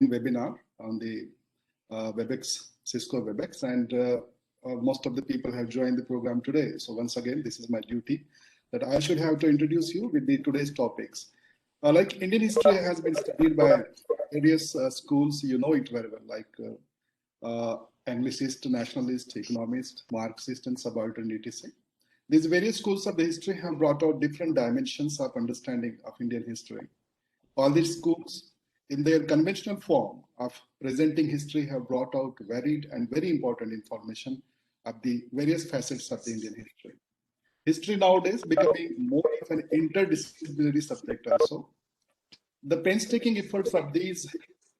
webinar on the WebEx, Cisco WebEx, and most of the people have joined the program today. So once again, this is my duty that I should have to introduce you with the today's topics. Like Indian history has been studied by various schools, you know it very well, like Anglicist, nationalist, economist, Marxist, and subaltern, etc. These various schools of the history have brought out different dimensions of understanding of Indian history. All these schools, in their conventional form of presenting history, have brought out varied and very important information of the various facets of the Indian history. History nowadays becoming more of an interdisciplinary subject also. The painstaking efforts of these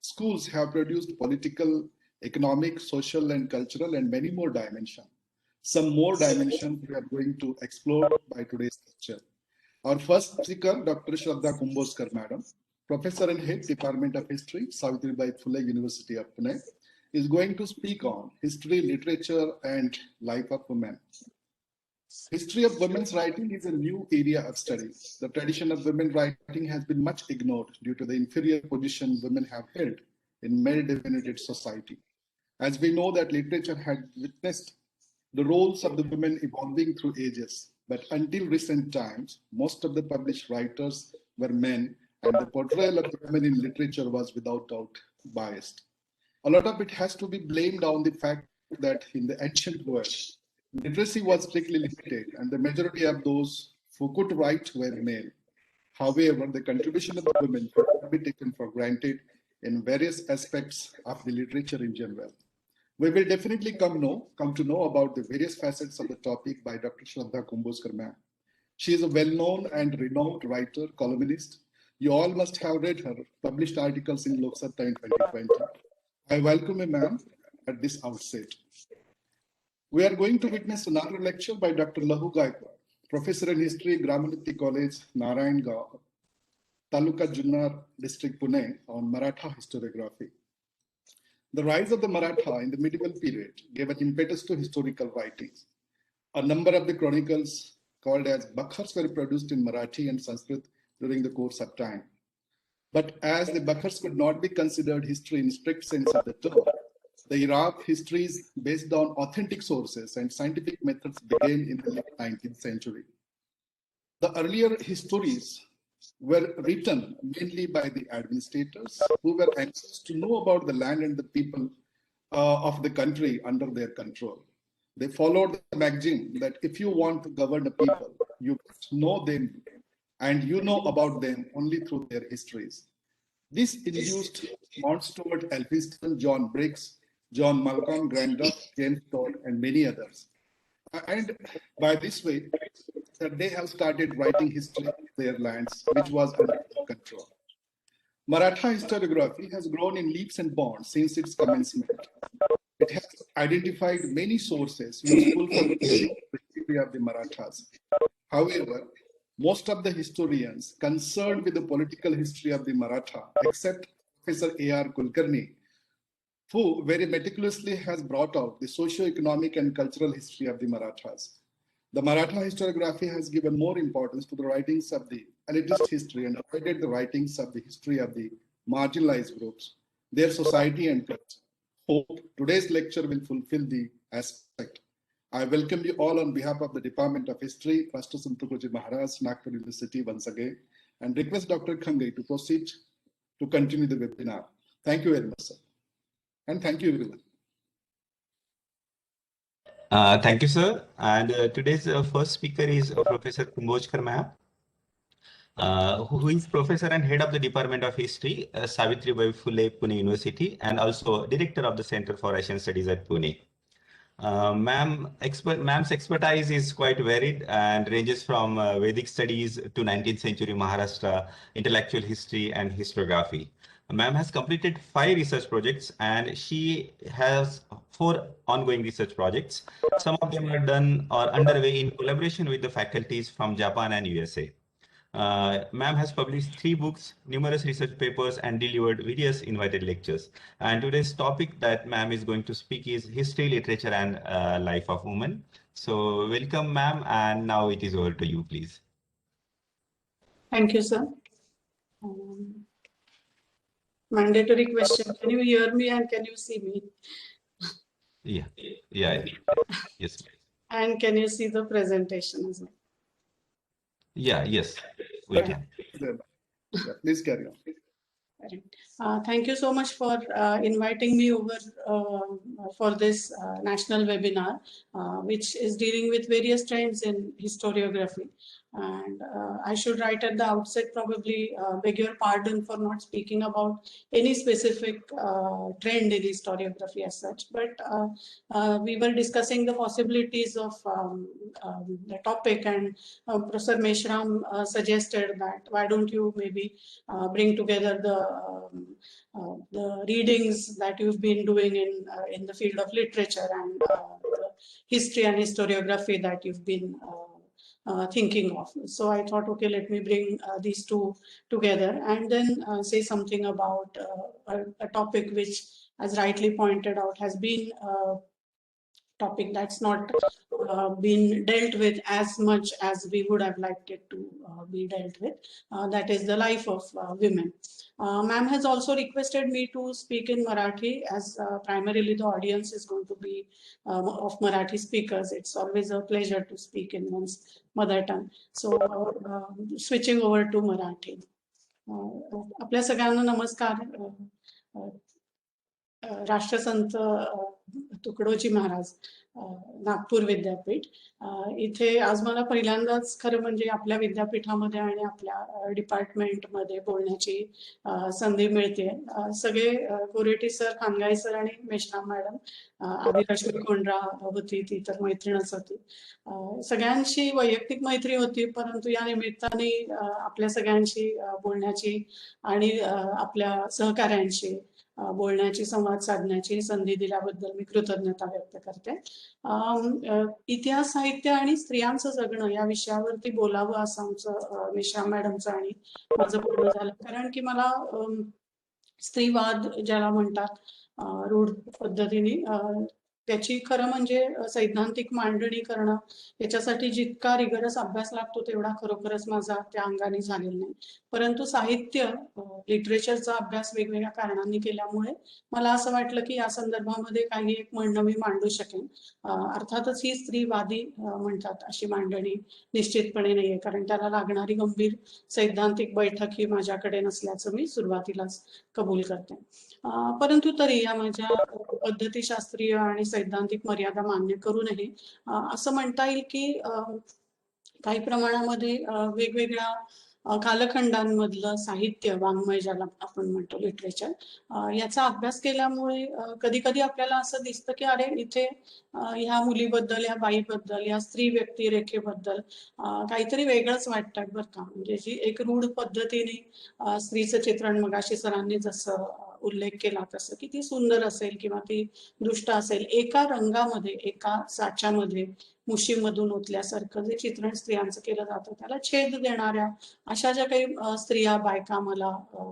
schools have produced political, economic, social, and cultural, and many more dimensions. Some more dimensions we are going to explore by today's lecture. Our first speaker, Dr. Shraddha Kumboskar, Madam, Professor and Head, Department of History, Savitribai Phule University of Pune, is going to speak on history, literature, and life of women. History of women's writing is a new area of study. The tradition of women writing has been much ignored due to the inferior position women have held in male-dominated society. As we know that literature had witnessed the roles of the women evolving through ages, but until recent times, most of the published writers were men, and the portrayal of the women in literature was without doubt biased. A lot of it has to be blamed on the fact that in the ancient world, literacy was strictly limited, and the majority of those who could write were male. However, the contribution of the women cannot be taken for granted in various aspects of the literature in general. We will definitely come to know about the various facets of the topic by Dr. Shraddha Kumboskar ma'am. She is a well-known and renowned writer, columnist. You all must have read her published articles in Lok Satta in 2020. I welcome you, ma'am, at this outset. We are going to witness another lecture by Dr. Lahu Gaikwad, Professor in History, Gramanati College, Narayangaon, Taluka Junnar District, Pune, on Maratha historiography. The rise of the Maratha in the medieval period gave an impetus to historical writings. A number of the chronicles called as Bakhars were produced in Marathi and Sanskrit during the course of time. But as the Bakhars could not be considered history in strict sense of the term, the era of histories based on authentic sources and scientific methods began in the late 19th century. The earlier histories were written mainly by the administrators who were anxious to know about the land and the people of the country under their control. They followed the maxim that if you want to govern a people, you must know them and you know about them only through their histories. This induced Mount Stuart, Elphinstone, John Briggs, John Malcolm, Grandruff, James Todd, and many others. And by this way, they have started writing history of their lands, which was under their control. Maratha historiography has grown in leaps and bounds since its commencement. It has identified many sources useful for the history of the Marathas. However, most of the historians concerned with the political history of the Maratha, except Professor A.R. Kulkarni, who very meticulously has brought out the socio-economic and cultural history of the Marathas. The Maratha historiography has given more importance to the writings of the elitist history and avoided the writings of the history of the marginalized groups, their society and culture. Hope today's lecture will fulfill the aspect. I welcome you all on behalf of the Department of History, Rashtra Sant Tukaji Maharaj, Nagpur University once again, and request Dr. Khangai to proceed to continue the webinar. Thank you very much, sir. And thank you, everyone. Thank you, sir. And today's first speaker is Professor Kumboskar ma'am, who is Professor and Head of the Department of History, Savitribai Phule Pune University, and also Director of the Center for Asian Studies at Pune. Ma'am's expertise is quite varied and ranges from Vedic studies to 19th century Maharashtra, intellectual history and historiography. Ma'am has completed 5 research projects and she has 4 ongoing research projects. Some of them are done or underway in collaboration with the faculties from Japan and USA. Ma'am has published 3 books, numerous research papers, and delivered various invited lectures. And today's topic that ma'am is going to speak is history, literature, and life of women. So welcome, ma'am, and now it is over to you, please. Thank you, sir. mandatory question. Can you hear me and can you see me? Yeah. Yes. And can you see the presentation as well? Yes, we can. Yeah, please carry on. Thank you so much for inviting me over for this national webinar, which is dealing with various trends in historiography. And I should write at the outset, probably beg your pardon for not speaking about any specific trend in historiography as such, but we were discussing the possibilities of the topic, and Professor Meshram suggested that why don't you maybe bring together the readings that you've been doing in the field of literature and the history and historiography that you've been thinking of. So I thought, okay, let me bring these two together and then say something about a topic which, as rightly pointed out, has been a topic that's not been dealt with as much as we would have liked it to be dealt with. That is the life of women. Ma'am has also requested me to speak in Marathi, as primarily the audience is going to be of Marathi speakers. It's always a pleasure to speak in one's mother tongue. So switching over to Marathi. आपल्या सगळ्यांना नमस्कार. राष्ट्रसंत तुकडोजी महाराज, नागपूर विद्यापीठ. इथे आज मला पहिल्यांदाच खरं म्हणजे आपल्या विद्यापीठामध्ये आणि आपल्या डिपार्टमेंटमध्ये बोलण्याची संधी मिळते. सगळे गोरेटी सर, खानगाई सर आणि मेश्राम मॅडम, आदिलक्ष्मी कोंडरा होती, ती तर मैत्रीणच होती. सगळ्यांशी वैयक्तिक मैत्री होती, परंतु या निमित्ताने आपल्या सगळ्यांशी बोलण्याची आणि आपल्या सहकाऱ्यांशी बोलण्याची, संवाद साधण्याची संधी दिल्याबद्दल मी कृतज्ञता व्यक्त करते. इतिहास, साहित्य आणि स्त्रियांचं जगणं या विषयावरती बोलावं असं आमचं मेश्राम मॅडमचं आणि माझं बोलणं झालं, कारण की मला स्त्रीवाद ज्याला म्हणतात रूढ पद्धतीने, त्याची खरं म्हणजे सैद्धांतिक मांडणी करणं, याच्यासाठी जितका रिगरस अभ्यास लागतो तेवढा खरोखरच माझा त्या अंगाने झालेला नाही. परंतु साहित्य, लिटरेचरचा अभ्यास वेगवेगळ्या कारणांनी केल्यामुळे मला असं वाटलं की या संदर्भामध्ये काही एक म्हणणं मी मांडू शकेन. अर्थातच ही स्त्रीवादी म्हणतात अशी मांडणी निश्चितपणे नाहीये, कारण त्याला लागणारी गंभीर सैद्धांतिक बैठक ही माझ्याकडे नसल्याचं मी सुरुवातीलाच कबूल करते. परंतु तरी या माझ्या पद्धतीशास्त्रीय आणि सैद्धांतिक मर्यादा मान्य करूनही असं म्हणता येईल की काही प्रमाणामध्ये वेगवेगळ्या कालखंडांमधलं साहित्य, वाङ्मय ज्याला आपण म्हणतो लिटरेचर, याचा अभ्यास केल्यामुळे कधी कधी आपल्याला असं दिसतं की अरे इथे ह्या मुलीबद्दल, ह्या बाईबद्दल, या स्त्री व्यक्तिरेखेबद्दल काहीतरी वेगळंच वाटतं बरं का. म्हणजे जी एक रूढ पद्धतीने स्त्रीचं चित्रण मगाशी सरांनी जसं उल्लेख केला तसं की ती सुंदर असेल किंवा ती दुष्ट असेल, एका रंगामध्ये, एका साच्यामध्ये मुशीमधून ओतल्यासारखं जे चित्रण स्त्रियांचं केलं जातं, त्याला छेद देणाऱ्या अशा ज्या काही स्त्रिया, बायका मला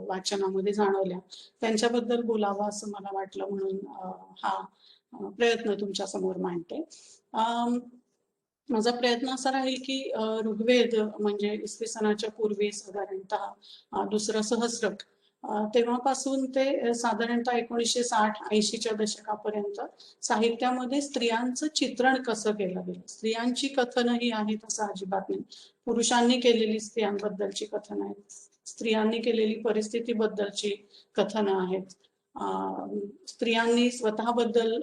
वाचनामध्ये जाणवल्या, त्यांच्याबद्दल बोलावं असं मला वाटलं, म्हणून हा प्रयत्न तुमच्या समोर मांडते. माझा प्रयत्न असा राहील की ऋग्वेद म्हणजे इसवी सनाच्या पूर्वी साधारणतः दुसरं सहस्रक, तेव्हापासून ते साधारणतः 1960-80च्या दशकापर्यंत साहित्यामध्ये स्त्रियांचं चित्रण कसं केलं गेलं. स्त्रियांची कथनही आहेत असं अजिबात नाही. पुरुषांनी केलेली स्त्रियांबद्दलची कथनं आहेत, स्त्रियांनी केलेली परिस्थितीबद्दलची कथनं आहेत, स्त्रियांनी स्वतःबद्दल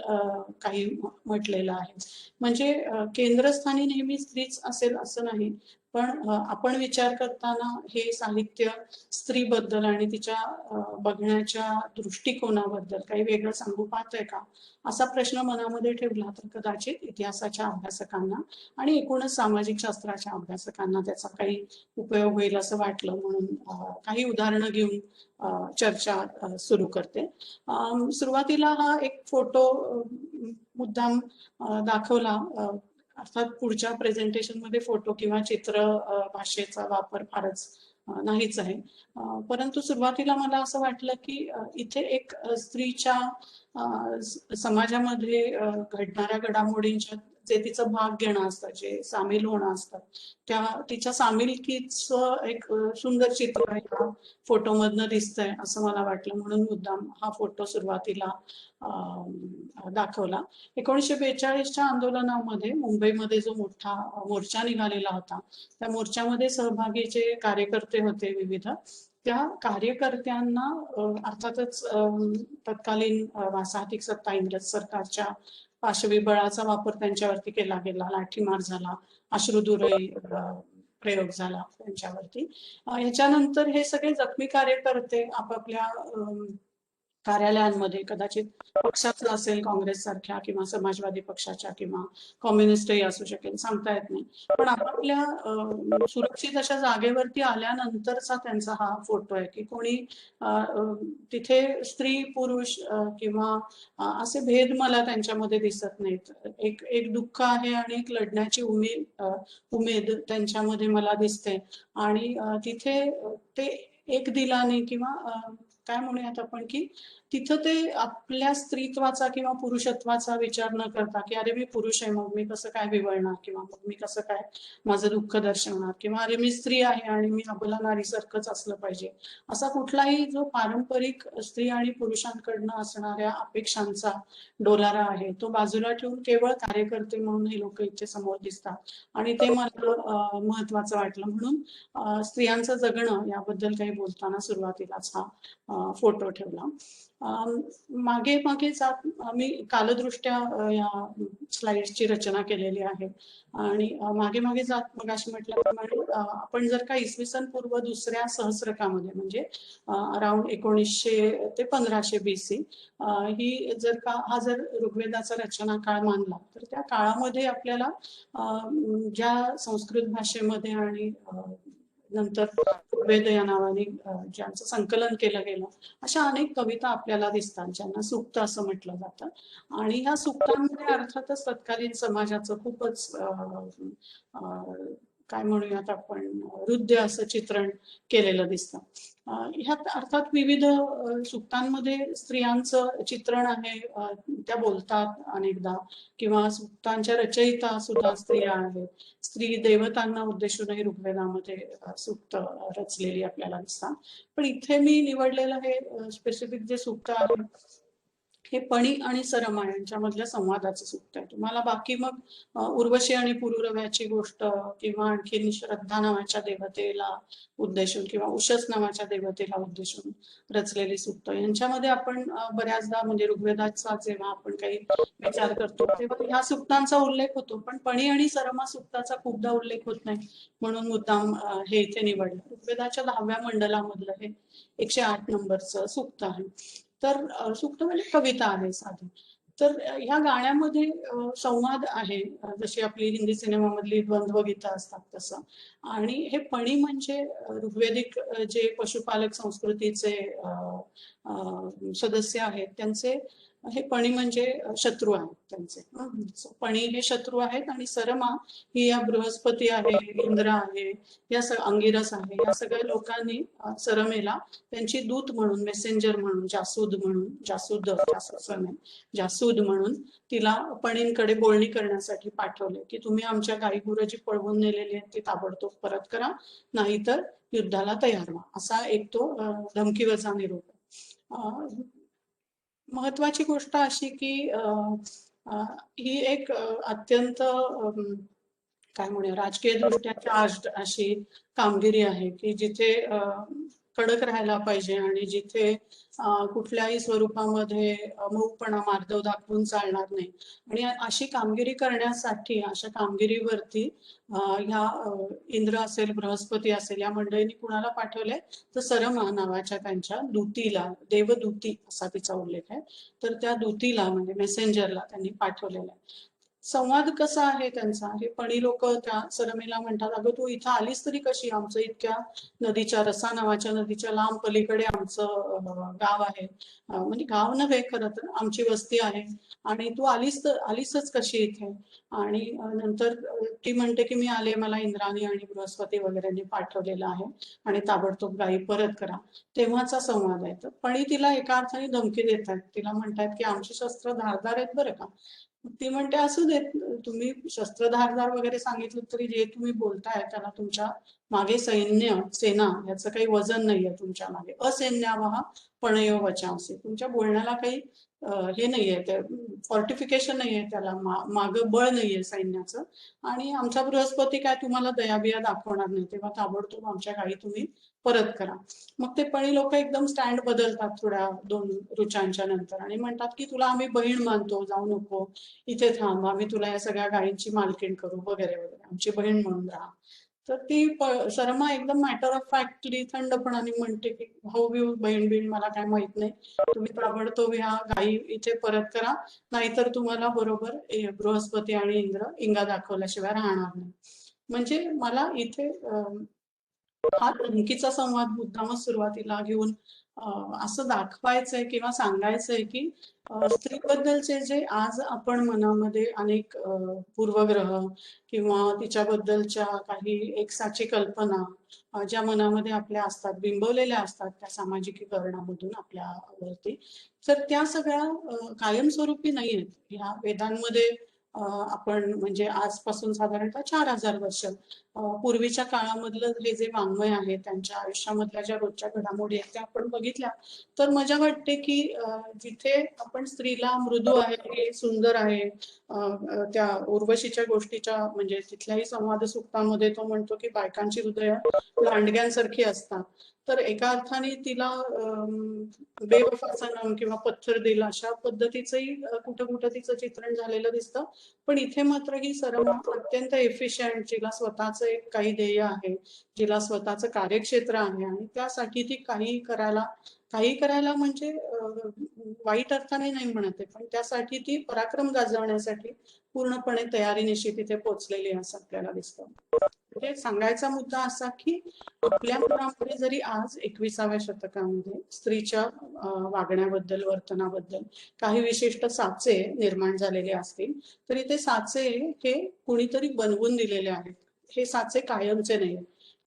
काही म्हटलेलं आहे. म्हणजे केंद्रस्थानी नेहमी स्त्रीच असेल असं नाही, पण आपण विचार करताना हे साहित्य स्त्रीबद्दल आणि तिच्या बघण्याच्या दृष्टिकोनाबद्दल काही वेगळं सांगू पाहतंय का, असा प्रश्न मनामध्ये ठेवला तर कदाचित इतिहासाच्या अभ्यासकांना आणि एकूणच सामाजिक शास्त्राच्या अभ्यासकांना त्याचा काही उपयोग होईल असं वाटलं, म्हणून काही उदाहरणं घेऊन चर्चा सुरू करते. सुरुवातीला हा एक फोटो मुद्दाम दाखवला, अर्थात पुढच्या प्रेझेंटेशन मध्ये फोटो किंवा चित्र भाषेचा वापर फारच नाहीच आहे, परंतु सुरुवातीला मला असं वाटलं की इथे एक स्त्रीच्या समाजामध्ये घडणाऱ्या घडामोडींच्या जे तिचं भाग घेणं असतं, जे सामील होणं असतं, तिच्या सामीलकीचं एक सुंदर चित्र ह्या फोटोमधनं दिसतंय असं मला वाटलं, म्हणून मुद्दाम हा फोटो सुरुवातीला दाखवला. 1942च्या आंदोलनामध्ये मुंबईमध्ये जो मोठा मोर्चा निघालेला होता, त्या मोर्चामध्ये सहभागी जे कार्यकर्ते होते विविध, त्या कार्यकर्त्यांना अर्थातच तत्कालीन वासाहतिक सत्ता इंग्रज सरकारच्या पाशवी बळाचा वापर त्यांच्यावरती केला गेला, लाठीमार झाला, अश्रुधुराई प्रयोग झाला त्यांच्यावरती. याच्यानंतर हे सगळे जखमी कार्यकर्ते आपापल्या कार्यालयांमध्ये, कदाचित पक्षाचं असेल काँग्रेस सारख्या किंवा समाजवादी पक्षाच्या किंवा कम्युनिस्टही असू शकेल, सांगता येत नाही, पण आपापल्या सुरक्षित अशा जागेवरती आल्यानंतरचा त्यांचा हा फोटो आहे की कोणी तिथे स्त्री पुरुष किंवा असे भेद मला त्यांच्यामध्ये दिसत नाहीत. एक दुःख आहे आणि एक लढण्याची उमेद त्यांच्यामध्ये मला दिसते. आणि तिथे ते एक दिलाने किंवा काय म्हणूयात आपण की तिथं ते आपल्या स्त्रीत्वाचा किंवा पुरुषत्वाचा विचार न करता की अरे मी पुरुष आहे मग मी कसं काय विवळणार किंवा मग मी कसं काय माझं दुःख दर्शवणार किंवा अरे मी स्त्री आहे आणि मी अबला नारीसारखंच असलं पाहिजे, असा कुठलाही जो पारंपरिक स्त्री आणि पुरुषांकडनं असणाऱ्या अपेक्षांचा डोलारा आहे तो बाजूला ठेवून केवळ कार्यकर्ते म्हणून हे लोक इथे समोर दिसतात. आणि ते मला महत्वाचं वाटलं, म्हणून स्त्रियांचं जगणं याबद्दल काही बोलताना सुरुवातीलाच हा फोटो ठेवला. मागे मागे जात मी कालदृष्ट्या या स्लाइड्सची रचना केलेली आहे आणि मागे मागे जात मग अशी म्हटल्याप्रमाणे आपण जर का इसवी सन पूर्व दुसऱ्या सहस्रकामध्ये म्हणजे अराउंड 1900 ते 1500 BC ही जर ऋग्वेदाचा रचना काळ मानला तर त्या काळामध्ये आपल्याला ज्या संस्कृत भाषेमध्ये आणि नंतर ऋग्वेद या नावाने ज्यांचं संकलन केलं गेलं अशा अनेक कविता आपल्याला दिसतात ज्यांना सूक्त असं म्हटलं जातं. आणि ह्या सूक्तांमध्ये अर्थातच तत्कालीन समाजाचं खूपच काय म्हणूयात आपण हृदय असं चित्रण केलेलं दिसतं. ह्यात अर्थात विविध सूक्तांमध्ये स्त्रियांचं चित्रण आहे, त्या बोलतात अनेकदा किंवा सूक्तांच्या रचयिता सुद्धा स्त्रिया आहेत. स्त्री देवतांना उद्देशूनही ऋग्वेदामध्ये सूक्त रचलेली आपल्याला दिसतात. पण इथे मी निवडलेलं हे स्पेसिफिक जे सूक्त आहे हे पणी आणि सरमा यांच्यामधल्या संवादाचं सूक्त आहे. तुम्हाला बाकी मग उर्वशी आणि पुरुरव्याची गोष्ट किंवा आणखीन श्रद्धा नावाच्या देवतेला उद्देशून किंवा उषस नावाच्या देवतेला उद्देशून रचलेली सूक्त यांच्यामध्ये आपण बऱ्याचदा म्हणजे ऋग्वेदाचा जेव्हा आपण काही विचार करतो तेव्हा ह्या सूक्तांचा उल्लेख होतो, पण पणी आणि सरमा सूक्ताचा खूपदा उल्लेख होत नाही, म्हणून मुद्दाम हे इथे निवडलं. ऋग्वेदाच्या 10व्या मंडलामधलं हे 108 नंबरचं सूक्त आहे. तर सूक्त म्हणजे कविता आहे साधी. तर ह्या गाण्यामध्ये संवाद आहे, जशी आपली हिंदी सिनेमामधली द्वंद्व गीतं असतात तसं. आणि हे पणी म्हणजे ऋग्वेदिक जे पशुपालक संस्कृतीचे सदस्य आहेत त्यांचे हे पणी म्हणजे शत्रू आहेत त्यांचे. पणी हे शत्रू आहेत आणि सरमा ही या बृहस्पती आहे, इंद्र आहे, या अंगिरस आहे, या सगळ्या लोकांनी सरमेला त्यांची दूत म्हणून, मेसेंजर म्हणून, जासूद म्हणून तिला पणींकडे बोलणी करण्यासाठी पाठवले की तुम्ही आमच्या गाई गुरं जी पळवून नेलेली आहेत ती ताबडतोब परत करा, नाहीतर युद्धाला तयार व्हा, असा एक तो धमकीवजा निरोप. महत्वाची गोष्ट अशी की ही एक अत्यंत काय म्हणूया राजकीय दृष्ट्या चार्ज्ड अशी कामगिरी आहे की जिथे कडक राहायला पाहिजे आणि जिथे कुठल्याही स्वरूपामध्ये मऊपणा मार्दव दाखवून चालणार नाही. आणि अशी कामगिरी करण्यासाठी अशा कामगिरीवरती ह्या इंद्र असेल, बृहस्पती असेल, या मंडळींनी कुणाला पाठवले तर सरमा नावाच्या त्यांच्या दूतीला, देवदूती असा तिचा उल्लेख आहे, तर त्या दूतीला म्हणजे मेसेंजरला त्यांनी पाठवलेला आहे. संवाद कसा आहे त्यांचा, हे पणी लोक त्या सरमेला म्हणतात अगं तू इथं आलीस तरी कशी, आमचं इतक्या नदीच्या, रसा नावाच्या नदीच्या लांब पलीकडे आमचं गाव आहे, म्हणजे गाव नव्हे खरं तर आमची वस्ती आहे, आणि तू आलीसच कशी इथे. आणि नंतर ती म्हणते की मी आले, मला इंद्राणी आणि बृहस्पती वगैरेंनी पाठवलेलं आहे आणि ताबडतोब गायी परत करा. तेव्हाचा संवाद आहे. तर पणी तिला एका अर्थाने धमकी देतात, तिला म्हणतात की आमची शस्त्र धारदार आहेत बरं का, ती म्हणते असू देत, तुम्ही शस्त्रधारदार वगैरे सांगितलं तरी जे तुम्ही बोलताय त्याला तुमच्या मागे सेना याचं काही वजन नाहीये तुमच्या मागे. असैन्यावहा पणयो वचांसी, तुमच्या बोलण्याला काही हे नाहीये, ते फॉर्टिफिकेशन नाहीये, त्याला मागं बळ नाहीये सैन्याचं. आणि आमचा बृहस्पती काय तुम्हाला दयाबिया दाखवणार नाही, तेव्हा ताबडतोब आमच्या गाई तुम्ही परत करा. मग ते पणी लोक एकदम स्टँड बदलतात थोड्या 2 ऋचांच्या नंतर आणि म्हणतात की तुला आम्ही बहीण मानतो, जाऊ नको, इथे थांब, आम्ही तुला या सगळ्या गायींची मालकीण करू वगैरे वगैरे, आमची बहीण म्हणून राहा. तर ती शर्मा एकदम मॅटर ऑफ फॅक्टली थंडपणाने म्हणते की भाऊ बिऊ बहीण बिण मला काय माहित नाही, तुम्ही ताबडतोब ह्या गायी इथे परत करा, नाहीतर तुम्हाला बरोबर बृहस्पती आणि इंद्र इंगा दाखवल्याशिवाय राहणार नाही. म्हणजे मला इथे हा धमकीचा संवाद मुद्दामच सुरुवातीला घेऊन असं दाखवायचंय किंवा सांगायचंय की स्त्रीबद्दलचे जे आज आपण मनामध्ये अनेक पूर्वग्रह किंवा तिच्याबद्दलच्या काही एकसाची कल्पना ज्या मनामध्ये आपल्या असतात, बिंबवलेल्या असतात त्या सामाजिकीकरणामधून आपल्यावरती, तर त्या सगळ्या कायमस्वरूपी नाहीयेत. ह्या वेदांमध्ये आपण म्हणजे आजपासून साधारणतः 4000 वर्ष पूर्वीच्या काळामधलं हे जे वाङ्मय आहे, त्यांच्या आयुष्यामधल्या ज्या रोजच्या घडामोडी आहेत त्या आपण बघितल्या तर मजा वाटते की जिथे आपण स्त्रीला मृदू आहे, सुंदर आहे, त्या उर्वशीच्या गोष्टीच्या म्हणजे तिथल्याही संवाद सूक्तामध्ये तो म्हणतो की बायकांची हृदय लांडग्यांसारखी असतात, तर एका अर्थाने तिला बेवफा सनम किंवा पत्थर दिल अशा पद्धतीचंही कुठं कुठं तिचं चित्रण झालेलं दिसतं. पण इथे मात्र ही सरमा अत्यंत एफिशियंट, जिला स्वतःच एक काही ध्येय आहे, जिला स्वतःचं कार्यक्षेत्र आहे आणि त्यासाठी ती काही करायला म्हणजे वाईट अर्थाने नाही म्हणते, पण त्यासाठी ती पराक्रम गाजवण्यासाठी पूर्णपणे तयारीनिशी तिथे पोहोचलेली असं आपल्याला दिसतं. म्हणजे सांगायचा मुद्दा असा की आपल्या मनामध्ये जरी आज 21व्या शतकामध्ये स्त्रीच्या वागण्याबद्दल, वर्तनाबद्दल काही विशिष्ट साचे निर्माण झालेले असतील तरी ते साचे हे कुणीतरी बनवून दिलेले आहेत. हे साचे कायमचे नाही.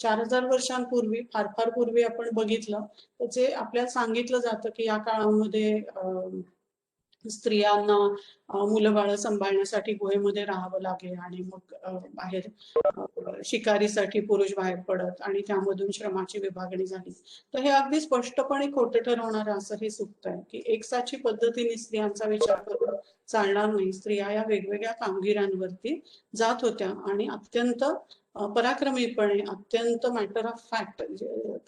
4000 वर्षांपूर्वी, फार फार पूर्वी आपण बघितलं तर जे आपल्याला सांगितलं जातं की या काळामध्ये स्त्रियांना मुलं बाळ सांभाळण्यासाठी गुहेमध्ये राहावं लागेल आणि मग बाहेर शिकारीसाठी पुरुष बाहेर पडत आणि त्यामधून श्रमाची विभागणी झाली. तर हे अगदी स्पष्टपणे खोटं ठरवणारं असं हे सूक्त आहे की एकसाची पद्धतीने स्त्रियांचा विचार करून चालणार नाही. स्त्रिया या वेगवेगळ्या कामगिऱ्यांवरती जात होत्या आणि अत्यंत पराक्रमीपणे, अत्यंत मॅटर ऑफ फॅक्ट,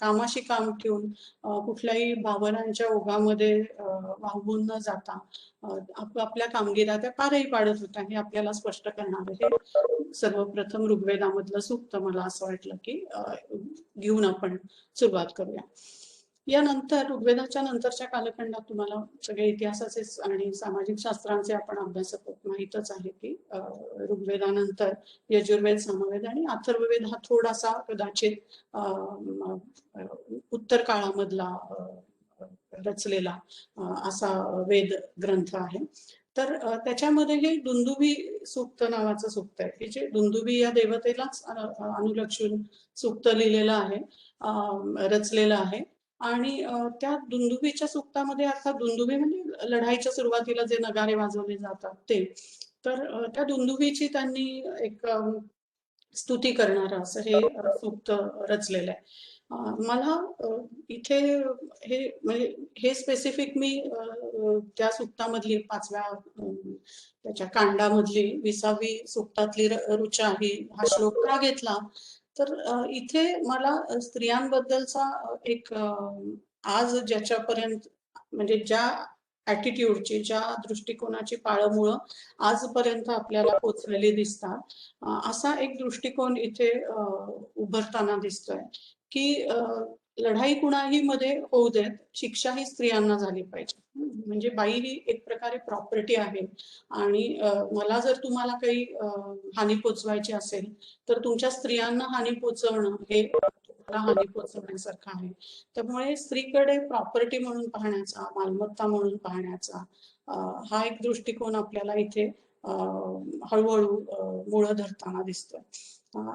कामाशी काम ठेवून कुठल्याही भावनांच्या ओघामध्ये वाहून न जाता आपल्या कामगिऱ्या त्या पारही पाडत होत्या. हे आपल्याला स्पष्ट करणार हे सर्वप्रथम ऋग्वेदामधलं सूक्त मला असं वाटलं की घेऊन आपण सुरुवात करूया. यानंतर ऋग्वेदाच्या नंतरच्या कालखंडात तुम्हाला सगळे इतिहासाचे आणि सामाजिक शास्त्रांचे आपण अभ्यासक माहीतच आहे की ऋग्वेदानंतर यजुर्वेद, सामवेद आणि अथर्ववेद हा थोडासा कदाचित उत्तर काळामधला रचलेला असा वेद ग्रंथ आहे. तर त्याच्यामध्ये हे दुंदुभी सूक्त नावाचं सूक्त आहे की जे दुंदुभी या देवतेलाच अनुलक्षून सूक्त लिहिलेलं आहे, रचलेलं आहे. आणि त्या दुंदुभीच्या सूक्तामध्ये अर्थात दुंदुभी म्हणजे लढाईच्या सुरुवातीला जे नगारे वाजवले जातात ते, तर त्या दुंदुभीची त्यांनी एक स्तुती करणारं असं हे सूक्त रचलेलं आहे. मला इथे हे म्हणजे हे स्पेसिफिक मी त्या सूक्तामधली 5व्या त्याच्या कांडामधली 20वी सूक्तातली ऋचा हा श्लोक का घेतला तर इथे मला स्त्रियांबद्दलचा एक आज ज्याच्यापर्यंत म्हणजे ज्या ॲटिट्यूडची, ज्या दृष्टिकोनाची पाळंमुळं आजपर्यंत आपल्याला पोचलेली दिसतात असा एक दृष्टिकोन इथे उभरताना दिसतोय की लढाई कुणाही मध्ये होऊ देत, शिक्षा ही स्त्रियांना झाली पाहिजे. म्हणजे बाई ही एक प्रकारे प्रॉपर्टी आहे आणि मला जर तुम्हाला काही हानी पोचवायची असेल तर तुमच्या स्त्रियांना हानी पोचवणं हे तुम्हाला हानी पोचवण्यासारखं आहे. त्यामुळे स्त्रीकडे प्रॉपर्टी म्हणून पाहण्याचा, मालमत्ता म्हणून पाहण्याचा हा एक दृष्टिकोन आपल्याला इथे हळूहळू मुळं धरताना दिसतोय.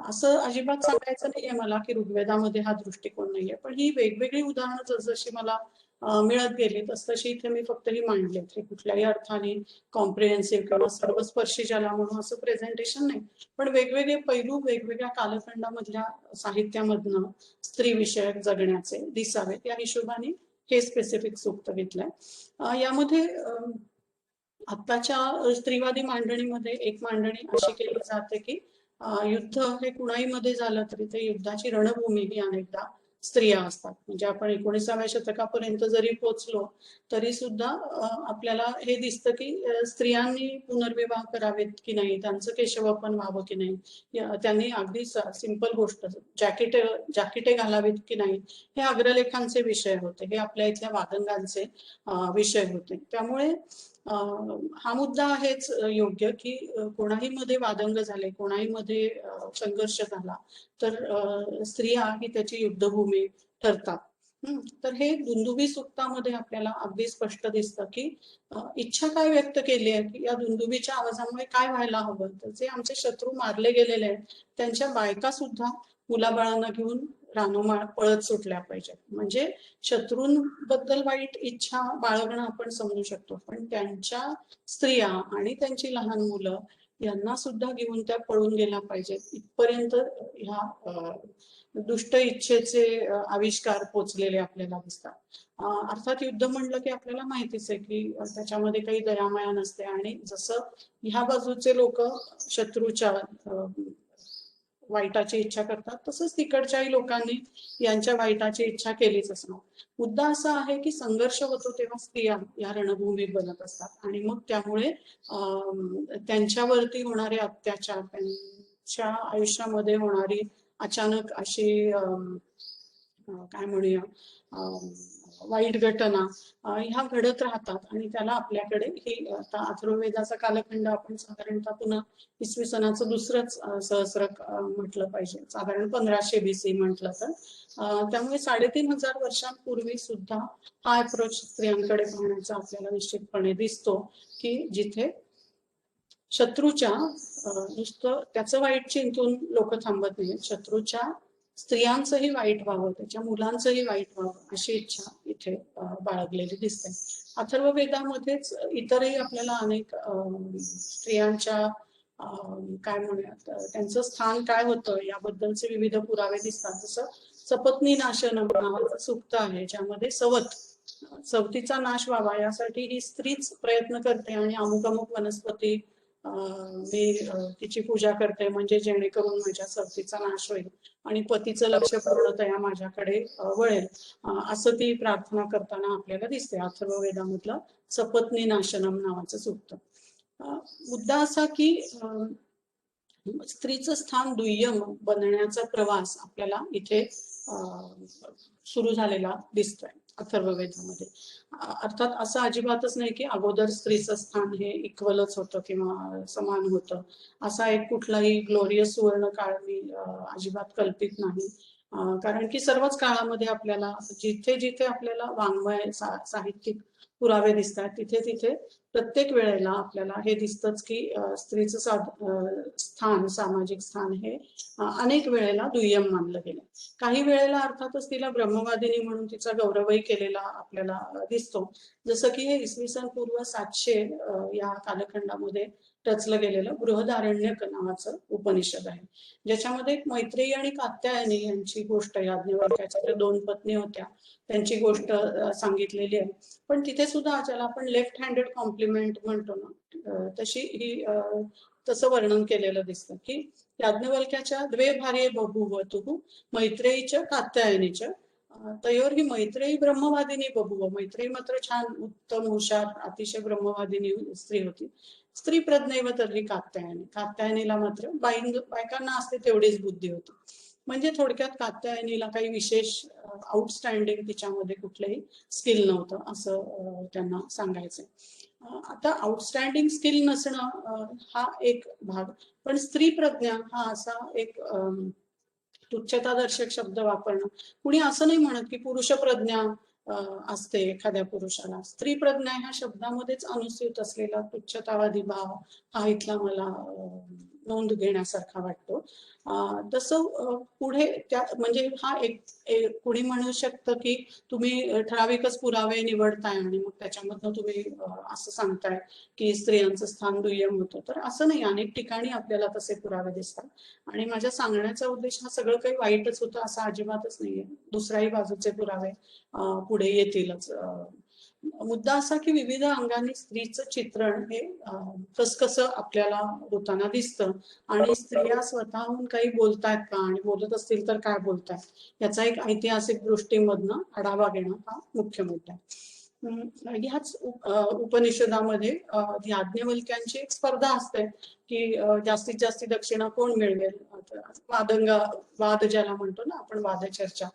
असं अजिबात सांगायचं नाहीये मला की ऋग्वेदामध्ये हा दृष्टिकोन नाहीये, पण ही वेगवेगळी उदाहरणं जसजशी मला मिळत गेली, तशी इथे मी फक्त ही मांडले. हे कुठल्याही अर्थाने कॉम्प्रिहेन्सिव्ह किंवा सर्वस्पर्शी ज्याला म्हणून असं प्रेझेंटेशन नाही, पण वेगवेगळे पैलू वेगवेगळ्या कालखंडामधल्या साहित्यामधनं स्त्री विषयक जगण्याचे दिसावेत या हिशोबाने हे स्पेसिफिक सूक्त घेतलंय. यामध्ये आत्ताच्या स्त्रीवादी मांडणीमध्ये एक मांडणी अशी केली जाते की युद्ध हे कुणाईमध्ये झालं तरी ते युद्धाची रणभूमी ही अनेकदा स्त्रिया असतात. म्हणजे आपण 19व्या शतकापर्यंत जरी पोहोचलो तरी सुद्धा आपल्याला हे दिसतं की स्त्रियांनी पुनर्विवाह करावेत की नाही, त्यांचं केशवपन व्हावं की नाही, त्यांनी अगदी सिंपल गोष्ट जॅकेटे घालावेत की नाही, हे अग्रलेखांचे विषय होते, हे आपल्या इथल्या वादंगांचे विषय होते. त्यामुळे हा मुद्दा आहेच योग्य की कोणाही मध्ये वादंग झाले, कोणाही मध्ये संघर्ष झाला तर स्त्रिया ही त्याची युद्धभूमी ठरतात. तर हे दुंदुभी सूक्तामध्ये आपल्याला अगदी स्पष्ट दिसतं की इच्छा काय व्यक्त केली आहे की या दुंदुभीच्या आवाजामुळे काय व्हायला हवं. तर जे आमचे शत्रू मारले गेलेले आहेत त्यांच्या बायका सुद्धा मुलाबाळांना घेऊन रानोमाळ पळत सुटल्या पाहिजेत. म्हणजे शत्रूंबद्दल वाईट इच्छा बाळगणं आपण समजू शकतो, पण त्यांच्या स्त्रिया आणि त्यांची लहान मुलं यांना सुद्धा घेऊन त्या पळून गेल्या पाहिजेत, इथपर्यंत ह्या दुष्ट इच्छेचे आविष्कार पोचलेले आपल्याला दिसतात. अर्थात युद्ध म्हणलं की आपल्याला माहितीच आहे की त्याच्यामध्ये काही दयामाया नसते, आणि जसं ह्या बाजूचे लोक शत्रूच्या वाईटाची इच्छा करतात तसंच तिकडच्याही लोकांनी यांच्या वाईटाची इच्छा केलीच असणार. मुद्दा असा आहे की संघर्ष होतो तेव्हा स्त्रिया या रणभूमीत बनत असतात, आणि मग त्यामुळे त्यांच्यावरती होणारे अत्याचार, त्यांच्या आयुष्यामध्ये होणारी अचानक अशी काय म्हणूया वाईट घटना ह्या घडत राहतात. आणि त्याला आपल्याकडे ही आता अथर्ववेदाचा कालखंड आपण साधारणतः पुन्हा इसवी सनाचं दुसरंच सहस्रक म्हटलं पाहिजे, साधारण 1500 BC म्हटलं तर. त्यामुळे 3500 वर्षांपूर्वी सुद्धा हा अप्रोच स्त्रियांकडे पाहण्याचा आपल्याला निश्चितपणे दिसतो की जिथे शत्रूच्या नुसतं त्याचं वाईट चिंतून लोक थांबत नाही, शत्रूच्या स्त्रियांचंही वाईट व्हावं, त्याच्या मुलांचंही वाईट व्हावं अशी इच्छा इथे बाळगलेली दिसते. अथर्ववेदामध्येच इतरही आपल्याला अनेक स्त्रियांच्या काय म्हणूयात त्यांचं स्थान काय होतं याबद्दलचे विविध पुरावे दिसतात. जसं सपत्नी नाशनम नावाचं सूक्त आहे ज्यामध्ये सवतीचा नाश व्हावा यासाठी ही स्त्रीच प्रयत्न करते आणि अमुक अमुक वनस्पती मी तिची पूजा करते म्हणजे जेणेकरून माझ्या सवतीचा नाश होईल आणि पतीचं लक्ष पूर्णतया माझ्याकडे वळेल, असं ती प्रार्थना करताना आपल्याला दिसते अथर्ववेदामधलं सपत्नी नाशनम नावाचं सूक्त. मुद्दा असा की स्त्रीचं स्थान दुय्यम बनण्याचा प्रवास आपल्याला इथे सुरू झालेला दिसतोय अथर्ववेदामध्ये. अर्थात असं अजिबातच नाही की अगोदर स्त्रीचं स्थान हे इक्वलच होतं किंवा समान होतं, असा एक कुठलाही ग्लोरियस सुवर्ण काळ मी अजिबात कल्पित नाही. कारण की सर्वच काळामध्ये आपल्याला जिथे जिथे आपल्याला वाङ्मय साहित्यिक पुरावे दिसतात तिथे तिथे प्रत्येक वेळेला आपल्याला हे दिसतंच की स्त्रीचं स्थान, सामाजिक स्थान हे अनेक वेळेला दुय्यम मानलं गेलं. काही वेळेला अर्थातच तिला ब्रह्मवादिनी म्हणून तिचा गौरवही केलेला आपल्याला दिसतो. जसं की हे इसवी सन पूर्व 700 या कालखंडामध्ये रचलं गेलेलं बृहदारण्यक नावाचं उपनिषद आहे, ज्याच्यामध्ये मैत्रेयी आणि कात्यायनी यांची गोष्ट, याज्ञवल्क्याच्या ज्या 2 पत्नी होत्या त्यांची गोष्ट सांगितलेली आहे. पण तिथे सुद्धा ज्याला आपण लेफ्ट हँडेड कॉम्प्लिमेंट म्हणतो ना तशी ही तसं वर्णन केलेलं दिसतं की याज्ञवल्क्याच्या द्वे भार्ये बभूवतुः मैत्रेयीच्या कात्यायनीच्या तयोर ही मैत्रेयी ब्रह्मवादिनी बभूव. मैत्रेयी मात्र छान उत्तम हुशार अतिशय ब्रह्मवादिनी स्त्री होती. स्त्री प्रज्ञैव तर्हि कात्यायनी, कात्यायनीला मात्र बायकांना असते तेवढीच बुद्धी होती. म्हणजे थोडक्यात कात्यायनीला काही विशेष आउटस्टँडिंग तिच्यामध्ये कुठलंही स्किल नव्हतं असं त्यांना सांगायचंय. आता आउटस्टँडिंग स्किल नसणं हा एक भाग, पण स्त्री प्रज्ञा हा असा एक तुच्छतादर्शक शब्द वापरणं. कुणी असं नाही म्हणत की पुरुष प्रज्ञा असते एखाद्या पुरुषाला. स्त्री प्रज्ञा ह्या शब्दामध्येच अनुस्यूत असलेला तुच्छतावादी भाव हा इथला मला नोंद घेण्यासारखा वाटतो. तसं पुढे त्या म्हणजे हा एक कुणी म्हणू शकतं की तुम्ही ठराविकच पुरावे निवडताय आणि मग त्याच्यामधनं तुम्ही असं सांगताय की स्त्रियांचं स्थान दुय्यम होतं. तर असं नाही, अनेक ठिकाणी आपल्याला तसे पुरावे दिसतात. आणि माझ्या सांगण्याचा उद्देश हा सगळं काही वाईटच होतं असं अजिबातच नाहीये. दुसऱ्याही बाजूचे पुरावे पुढे येतीलच. मुद्दा असा की विविध अंगाने स्त्रीचं चित्रण हे कसं आपल्याला होताना दिसतं आणि स्त्रिया स्वतःहून काही बोलतायत का आणि बोलत असतील तर काय बोलतायत याचा एक ऐतिहासिक दृष्टीमधनं आढावा घेणं हा मुख्य मुद्दा आहे. ह्याच उपनिषदामध्ये याज्ञवल्क्यांची एक स्पर्धा असते की जास्तीत जास्त दक्षिणा कोण मिळवेल, वाद ज्याला म्हणतो ना आपण, वादचर्चा,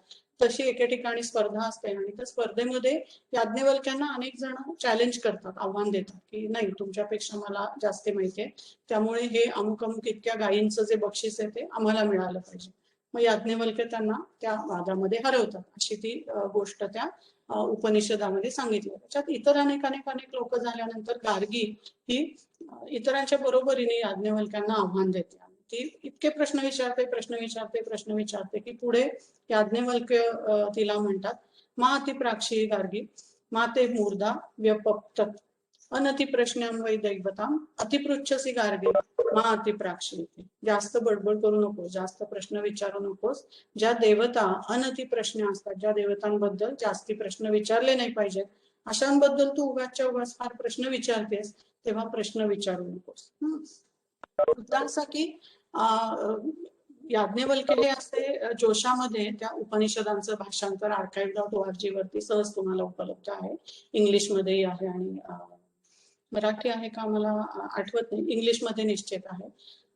तशी एके ठिकाणी स्पर्धा असते आणि त्या स्पर्धेमध्ये याज्ञवल्क्यांना अनेक जण चॅलेंज करतात, आव्हान देतात की नाही तुमच्यापेक्षा मला जास्त माहिती आहे, त्यामुळे हे अमुक अमुक इतक्या गायींचं जे बक्षीस आहे ते आम्हाला मिळालं पाहिजे. मग याज्ञवल्क्य त्यांना त्या वादामध्ये हरवतात. अशी ती गोष्ट त्या उपनिषदामध्ये सांगितली. त्याच्यात इतर अनेक लोक झाल्यानंतर गार्गी ही इतरांच्या बरोबरीने याज्ञवल्क्यांना आव्हान देते. ती इतके प्रश्न विचारते की पुढे याज्ञवल्क्य तिला म्हणतात, मा अतिप्राक्षी गार्गी माते मूर्धा व्यपप्तत अनति प्रश्नां वै दैवतां अतिपृच्छसी गार्गे मा अतिप्राक्षी. जास्त बडबड करू नकोस, जास्त प्रश्न विचारू नकोस. ज्या देवता अनति प्रश्न असतात, ज्या देवतांबद्दल जास्ती प्रश्न विचारले नाही पाहिजेत, अशांबद्दल तू उगाचच्या उगाच फार प्रश्न विचारतेस, तेव्हा प्रश्न विचारू नकोस. मुद्दा असा की याज्ञवल्क्य हे असे जोशामध्ये त्या उपनिषदांचं भाषांतर archive.org वरती सहज तुम्हाला उपलब्ध आहे. इंग्लिशमध्येही आहे आणि मराठी आहे का मला आठवत नाही, इंग्लिशमध्ये निश्चित आहे.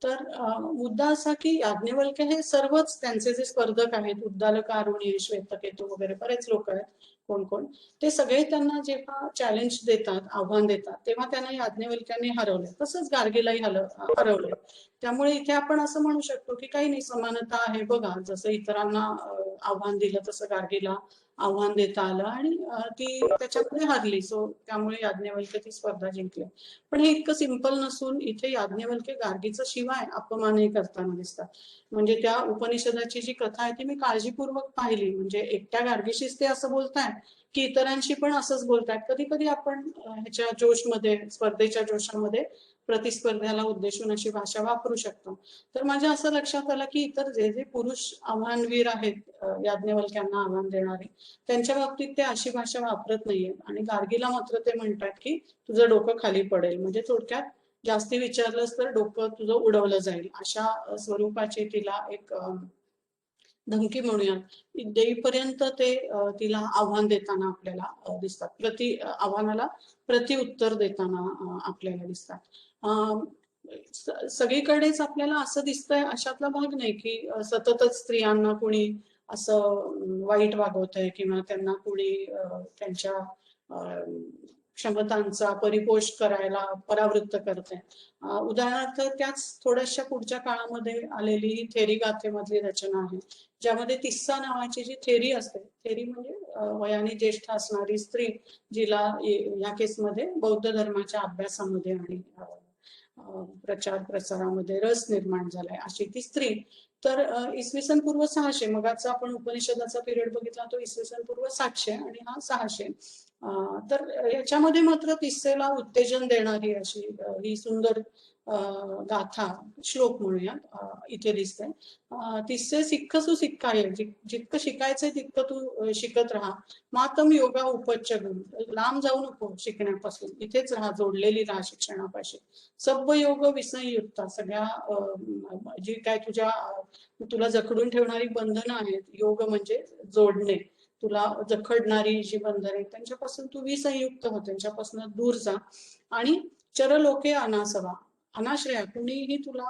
तर मुद्दा असा की याज्ञवल्क्य हे सर्वच त्यांचे जे स्पर्धक आहेत, उद्दालक, आरुणी, श्वेतकेतू वगैरे बरेच लोक आहेत, कोण ते सगळे त्यांना जेव्हा चॅलेंज देतात, आव्हान देतात, तेव्हा त्यांना याज्ञवल्क्यांनी हरवले. तसंच गार्गीलाही हरवले. त्यामुळे इथे आपण असं म्हणू शकतो की काही नाही, समानता आहे बघा, जसं इतरांना आव्हान दिलं तसं गार्गीला आव्हान देता आलं आणि ती त्याच्यामध्ये हरली. सो त्यामुळे याज्ञवल्क्य ती स्पर्धा जिंकले. पण हे इतकं सिंपल नसून इथे याज्ञवल्क्य गार्गीचं शिवाय अपमानही करताना दिसतात. म्हणजे त्या उपनिषदाची जी कथा आहे ती मी काळजीपूर्वक पाहिली. म्हणजे एकट्या गार्गीशीच ते असं बोलतायत की इतरांशी पण असंच बोलतायत. कधी कधी आपण ह्याच्या जोशमध्ये, स्पर्धेच्या जोशामध्ये प्रतिस्पर्ध्याला उद्देशून अशी भाषा वापरू शकतो. तर माझ्या असं लक्षात आलं की इतर जे पुरुष आव्हानवीर आहेत, याज्ञवल्क्यांना आव्हान देणारे, त्यांच्या बाबतीत ते अशी भाषा वापरत नाहीये. आणि गार्गीला मात्र ते म्हणतात की तुझं डोकं खाली पडेल, म्हणजे थोडक्यात जास्ती विचारलंस तर डोकं तुझं उडवलं जाईल, अशा स्वरूपाची तिला एक धमकी म्हणूयात देईपर्यंत ते तिला आव्हान देताना आपल्याला दिसतात, आव्हानाला प्रत्युत्तर देताना आपल्याला दिसतात. सगळीकडेच आपल्याला असं दिसतंय अशातला भाग नाही की सततच स्त्रियांना कोणी असं वाईट वागवतंय किंवा त्यांना कोणी त्यांच्या क्षमतांचा परिपोष करायला परावृत्त करते. उदाहरणार्थ त्याच थोड्याशा पुढच्या काळामध्ये आलेली ही थेरी गाथेमधली रचना आहे, ज्यामध्ये तिस्सा नावाची जी थेरी असते, थेरी म्हणजे वयाने ज्येष्ठ असणारी स्त्री, जिला या केसमध्ये बौद्ध धर्माच्या अभ्यासामध्ये आणि प्रचार प्रसारामध्ये रस निर्माण झालाय अशी ती स्त्री. तर इसवी सन पूर्व 600, मगाचा आपण उपनिषदाचा पिरियड बघितला तो इसवी सन पूर्व 700 आणि हा 600. तर याच्यामध्ये मात्र तिस्सेला उत्तेजन देणारी अशी ही सुंदर गाथा, श्लोक म्हणूया, इथे दिसते. तिस्से सिक्खसु सिक्काय, जितकं शिकायचंय तितकं तू शिकत राहा. मातम योगा उपच्चगम, लांब जाऊ नको शिकण्यापासून, इथेच राहा, जोडलेली राहा शिक्षणापाशी. सब्ब योग विसंयुक्ता, सगळ्या जी काय तुला जखडून ठेवणारी बंधनं आहेत, योग म्हणजे जोडणे, तुला जखडणारी जी बंधने आहेत त्यांच्यापासून तू विसंयुक्त हो, त्यांच्यापासून दूर जा. आणि चरलोके अनासवा, अनाश्रया, कुणीही तुला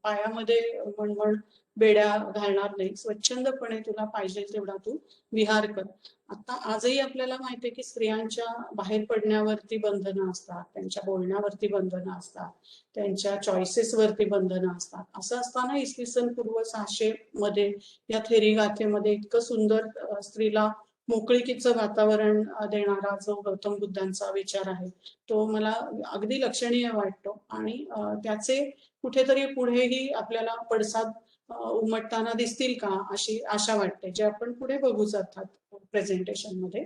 पायामध्ये वणवण बेड्या घालणार नाही, स्वच्छंदपणे तुला पाहिजे तेवढा तू विहार कर. आता आजही आपल्याला माहिती आहे की स्त्रियांच्या बाहेर पडण्यावरती बंधनं असतात, त्यांच्या बोलण्यावरती बंधनं असतात, त्यांच्या चॉईसेस वरती बंधनं असतात. असं असताना इसवी सन पूर्व 600 मध्ये या थेरी गाथेमध्ये इतकं सुंदर स्त्रीला मोकळीकीचं वातावरण देणारा जो गौतम बुद्धांचा विचार आहे तो मला अगदी लक्षणीय वाटतो आणि त्याचे कुठेतरी पुढेही आपल्याला पडसाद उमटताना दिसतील का अशी आशा वाटते, जे आपण पुढे बघूच अर्थात प्रेझेंटेशन मध्ये.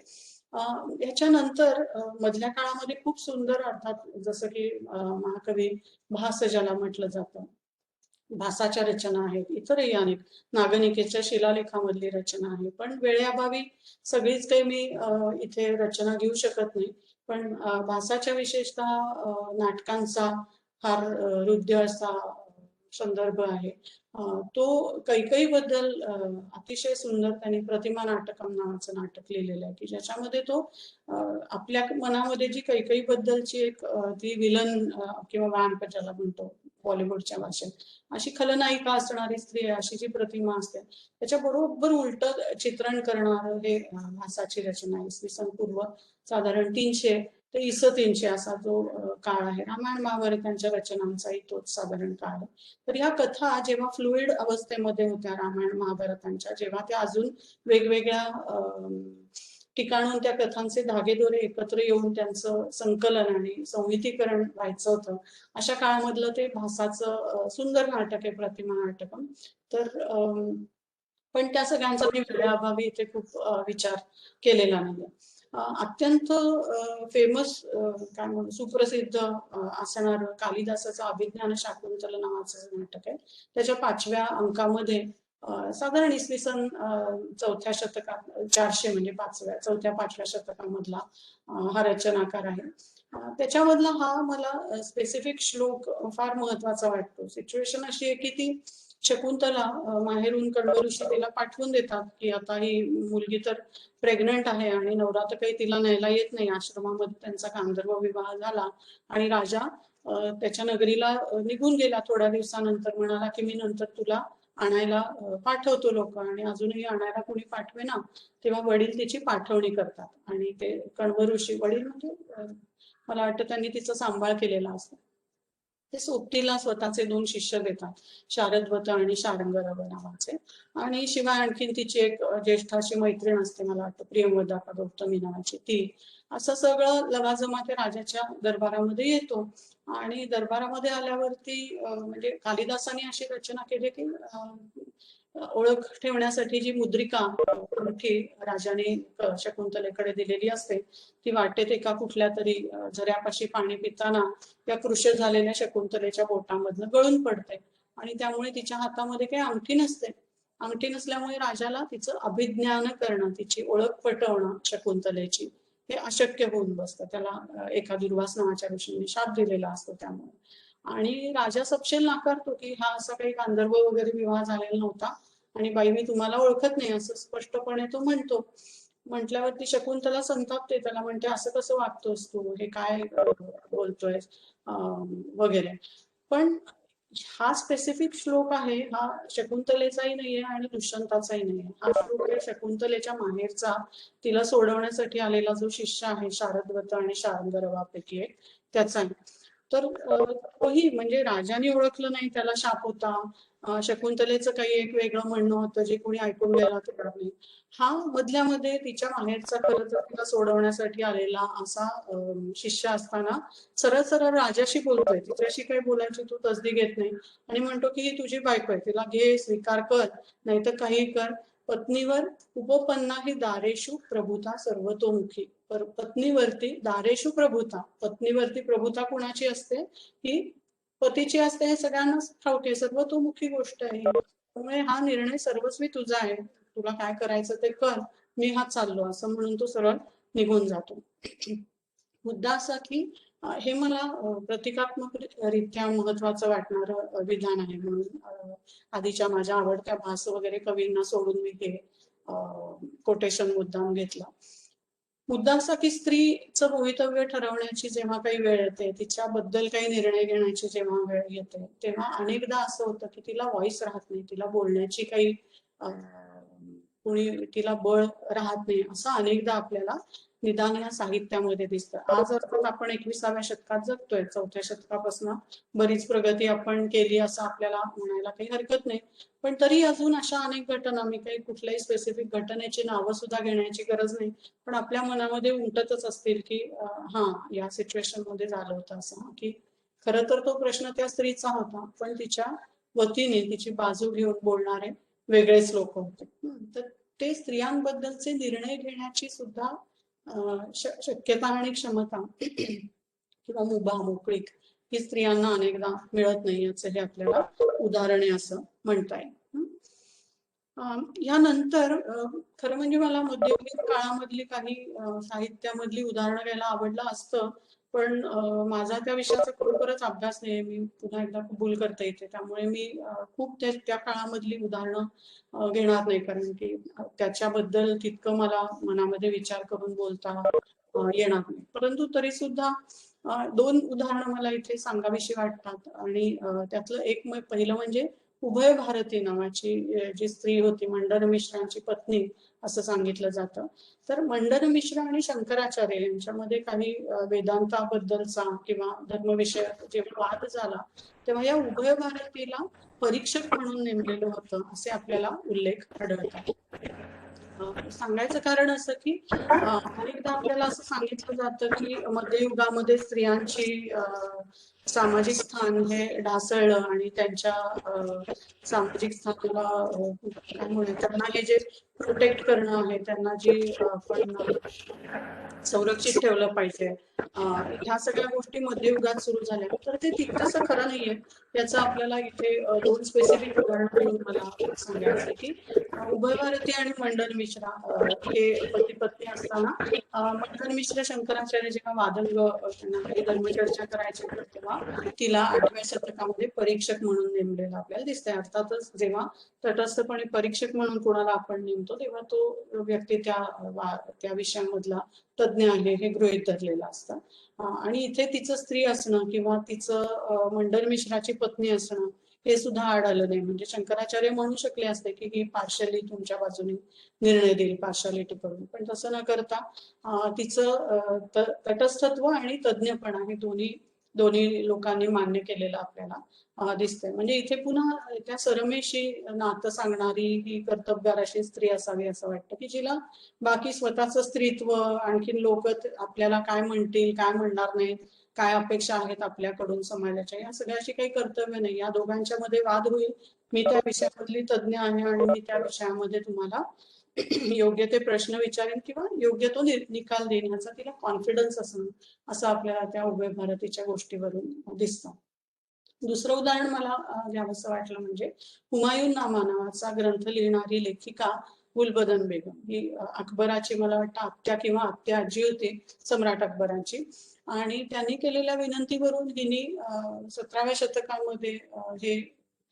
याच्यानंतर मधल्या काळामध्ये खूप सुंदर अर्थात जसं की महाकवी भास ज्याला म्हटलं जातं, भासाच्या रचना आहेत, इतरही अनेक नागनिकेच्या शिलालेखामधली रचना आहे. पण वेळेअभावी सगळीच काही मी इथे रचना घेऊ शकत नाही. पण भासाच्या विशेषतः नाटकांचा फार हृदय असा संदर्भ आहे. तो कैकेयी बद्दल अतिशय सुंदर त्यांनी प्रतिमा नाटकम नावाचं नाटक लिहिलेलं आहे, की ज्याच्यामध्ये तो आपल्या मनामध्ये जी कैकेयी बद्दलची एक ती विलन किंवा वॅम्प ज्याला म्हणतो बॉलिवूडच्या भाषेत, अशी खलनायिका असणारी स्त्री अशी जी प्रतिमा असते त्याच्या बरोबर उलट चित्रण करणार हे भासाची रचना. इसवी सन पूर्व साधारण 300 ते इ. 300 असा जो काळ आहे. रामायण महाभारतांच्या रचनांचाही तोच साधारण काळ आहे. तर ह्या कथा जेव्हा फ्लुइड अवस्थेमध्ये होत्या रामायण महाभारतांच्या, जेव्हा त्या अजून वेगवेगळ्या ठिकाणून त्या कथांचे धागेदोरे एकत्र येऊन त्यांचं संकलन आणि संहितीकरण व्हायचं होतं, अशा काळामधलं ते भासाचं सुंदर नाटक आहे प्रतिमा नाटकम. तर पण त्या सगळ्यांचा मी वेळेअभावी इथे खूप विचार केलेला नाही. अत्यंत फेमस काय म्हणू सुप्रसिद्ध असणारं कालिदासाचं अभिज्ञान शाकुंतल नावाचं नाटक आहे. त्याच्या 5व्या अंकामध्ये साधारण इसवी सन 4थ्या शतकात 400 म्हणजे 4थ्या-5व्या शतकामधला हा रचनाकार आहे. त्याच्यामधला हा मला स्पेसिफिक श्लोक फार महत्वाचा वाटतो. सिच्युएशन अशी आहे की ती शकुंतला माहेरून कण्व ऋषी तिला पाठवून देतात की आता ही मुलगी तर प्रेग्नंट आहे आणि नवरा तर काही तिला न्यायला येत नाही. आश्रमामध्ये त्यांचा गांधर्व विवाह झाला आणि राजा त्याच्या नगरीला निघून गेला. थोड्या दिवसानंतर म्हणाला की मी नंतर तुला आणायला पाठवतो लोक, आणि अजूनही आणायला कोणी पाठवेना. तेव्हा वडील तिची पाठवणी करतात आणि ते कण्व ऋषी, वडील म्हणजे मला वाटतं त्यांनी तिचा सांभाळ केलेला असतो, ते सोबतीला स्वतःचे 2 शिष्य देतात, शारद्वत आणि शार्ंगरव नावाचे. आणि शिवाय आणखीन तिची एक ज्येष्ठ अशी मैत्रीण असते, मला वाटतं प्रियंवदा का गौतमी नावाची, ती. असं सगळं लवाजमा त्या राजाच्या दरबारामध्ये येतो. आणि दरबारामध्ये आल्यावरती म्हणजे कालिदासाने अशी रचना केली की ओळख ठेवण्यासाठी जी मुद्रिका मोठी राजाने शकुंतलेकडे दिलेली असते, ती वाटेत एका कुठल्या तरी झऱ्यापाशी पाणी पिताना त्या कृश झालेल्या शकुंतलेच्या बोटामधनं गळून पडते आणि त्यामुळे तिच्या हातामध्ये काही अंगठी नसते. अंगठी नसल्यामुळे राजाला तिचं अभिज्ञान करणं, तिची ओळख पटवणं शकुंतलेची हे अशक्य होऊन बसतं. त्याला एका दुर्वास नावाच्या ऋषीने शाप दिलेला असतो त्यामुळे. आणि राजा सपशेल नाकारतो की हा असा काही गांधर्व वगैरे विवाह झालेला नव्हता आणि बाई मी तुम्हाला ओळखत नाही असं स्पष्टपणे तो म्हणतो. म्हटल्यावरती शकुंतला संतापते, त्याला म्हणते असं कसं वागतोस तू, हे काय बोलतोय वगैरे. पण हा स्पेसिफिक श्लोक आहे हा शकुंतलेचाही नाहीये आणि दुष्यंताचाही नाहीये. हा श्लोक आहे शकुंतलेच्या माहेरचा, तिला सोडवण्यासाठी आलेला जो शिष्य आहे शारद्वत आणि शार्ंगरवापैकी एक, त्याचा आहे. तर तोही म्हणजे राजाने ओळखलं नाही त्याला शाप होता. शकुंतलेचं काही एक वेगळं म्हणणं होतं जे कोणी ऐकून घ्यायला तयार नाही. हा मधल्यामध्ये तिच्या माहेरचा खरं तर तिला सोडवण्यासाठी आलेला असा शिष्य असताना सरळ सरळ राजाशी बोलतोय, तिच्याशी काही बोलायची तू तसदी घेत नाही आणि म्हणतो की ही तुझी बायको आहे, तिला घे, स्वीकार कर, नाहीतर काही कर. पत्नीवर उपपन्ना ही दारेषु प्रभुता सर्वतोमुखी. पत्नीवरती दारेषु प्रभुता, पत्नीवरती प्रभुता कुणाची असते, ही पतीची असते. हे सगळ्यांनाच ठाऊक आहे, सर्वतोमुखी गोष्ट आहे. त्यामुळे हा निर्णय सर्वस्वी तुझा आहे, तुला काय करायचं ते कर, मी हा चाललो, असं म्हणून तो सरळ निघून जातो. मुद्दा असा की हे मला प्रतिकात्मक रित्या महत्वाचं वाटणारं विधान आहे. म्हणून आधीच्या माझ्या आवडत्या भास वगैरे कवींना सोडून मी हे कोटेशन मुद्दाम घेतला. मुद्दा असा की स्त्रीचं भवितव्य ठरवण्याची जेव्हा काही वेळ येते, तिच्याबद्दल काही निर्णय घेण्याची जेव्हा वेळ येते, तेव्हा अनेकदा असं होतं की तिला व्हॉइस राहत नाही, तिला बोलण्याची काही कोणी तिला बळ राहत नाही, असं अनेकदा आपल्याला निदान या साहित्यामध्ये दिसतं. आज अर्थात आपण 21व्या शतकात जगतोय, 4थ्या शतकापासून बरीच प्रगती आपण केली असं आपल्याला म्हणायला काही हरकत नाही. पण तरी अजून अशा अनेक घटना, मी काही कुठल्याही स्पेसिफिक घटनेची नावं सुद्धा घेण्याची गरज नाही, पण आपल्या मनामध्ये उमटतच असतील की या सिच्युएशन मध्ये झालं होतं असं, की खरं तर तो प्रश्न त्या स्त्रीचा होता, पण तिच्या वतीने तिची बाजू घेऊन बोलणारे वेगळेच लोक होते. तर ते स्त्रियांबद्दलचे निर्णय घेण्याची सुद्धा शक्यता आणि क्षमता किंवा मुभा, मोकळीक ही स्त्रियांना अनेकदा मिळत नाही, याचं हे आपल्याला उदाहरणे असं म्हणता येईल. यानंतर खरं म्हणजे मला मध्ययुगीन काळामधली काही साहित्यामधली उदाहरणं घ्यायला आवडलं असतं, पण माझा त्या विषयाचा खरोखरच अभ्यास नाही, मी पुन्हा एकदा कबूल करता येते, त्यामुळे मी खूप त्या काळामधली उदाहरणं घेणार नाही, कारण की त्याच्याबद्दल तितकं मला मनामध्ये विचार करून बोलता येणार नाही. परंतु तरी सुद्धा 2 उदाहरणं मला इथे सांगावीशी वाटतात, आणि त्यातलं एक पहिलं म्हणजे उभय भारती नावाची जी स्त्री होती, मंडन मिश्रांची पत्नी असं सांगितलं जातं. तर मंडन मिश्र आणि शंकराचार्य यांच्यामध्ये काही वेदांताबद्दलचा किंवा धर्मविषयक जेव्हा वाद झाला, तेव्हा या उभय भारतीला परीक्षक म्हणून नेमलेलं होतं असे आपल्याला उल्लेख आढळतात. सांगायचं कारण असं की अनेकदा आपल्याला असं सांगितलं जातं की मध्ययुगामध्ये स्त्रियांची सामाजिक स्थान हे ढासळलं, आणि त्यांच्या सामाजिक स्थानाला काय म्हणूया, त्यांना हे जे प्रोटेक्ट करणं आहे, त्यांना जी आपण संरक्षित ठेवलं पाहिजे, ह्या सगळ्या गोष्टी मध्ययुगात सुरू झाल्या. तर ते तितकंसं खरं नाहीये, याचं आपल्याला इथे 2 स्पेसिफिक उदाहरणं देऊन मला सांगायचं की उभय भारती आणि मंडन मिश्रा हे पती पत्नी असताना मंडन मिश्र शंकराचार्य जेव्हा वादंग त्यांना काही धर्मचर्चा करायची, तेव्हा तिला 8व्या शतकामध्ये परीक्षक म्हणून नेमलेलं आपल्याला दिसतंय. अर्थातच जेव्हा तटस्थपणे परीक्षक म्हणून कोणाला आपण नेमतो, तेव्हा तो व्यक्ती त्या विषयामधला तज्ञ आहे हे गृहीत धरलेलं असतं. आणि इथे तिचं स्त्री असणं किंवा तिचं मंडन मिश्राची पत्नी असणं हे सुद्धा आड आलं नाही. म्हणजे शंकराचार्य म्हणू शकले असते की ही पार्शली तुमच्या बाजूने निर्णय देईल, पार्शालिटी करून, पण तसं न करता तिचं तटस्थत्व आणि तज्ञपणा हे दोन्ही लोकांनी मान्य केलेलं आपल्याला दिसतंय. म्हणजे इथे पुन्हा त्या सरमेशी नातं सांगणारी ही कर्तबगार अशी स्त्री असावी असं वाटतं, की जिला बाकी स्वतःचं स्त्रीत्व, आणखीन लोक आपल्याला काय म्हणतील, काय म्हणणार नाहीत, काय अपेक्षा आहेत आपल्याकडून समाजाच्या, या सगळ्याची काही कर्तव्य नाही. या दोघांच्या मध्ये वाद होईल, मी त्या विषयामधली तज्ञ आहे आणि मी त्या विषयामध्ये तुम्हाला योग्य ते प्रश्न विचारेन किंवा योग्य तो निकाल देईन, याचा तिला कॉन्फिडन्स असणं असं आपल्याला त्या उभय भारतीच्या गोष्टीवरून दिसतं. दुसरं उदाहरण मला घ्यावंसं वाटलं म्हणजे हुमायून नामा नावाचा ग्रंथ लिहिणारी लेखिका गुलबदन बेगम, ही अकबराची मला वाटतं आत्या किंवा आत्या आजी होती सम्राट अकबराची, आणि त्यांनी केलेल्या विनंतीवरून हिने 17व्या शतकामध्ये हे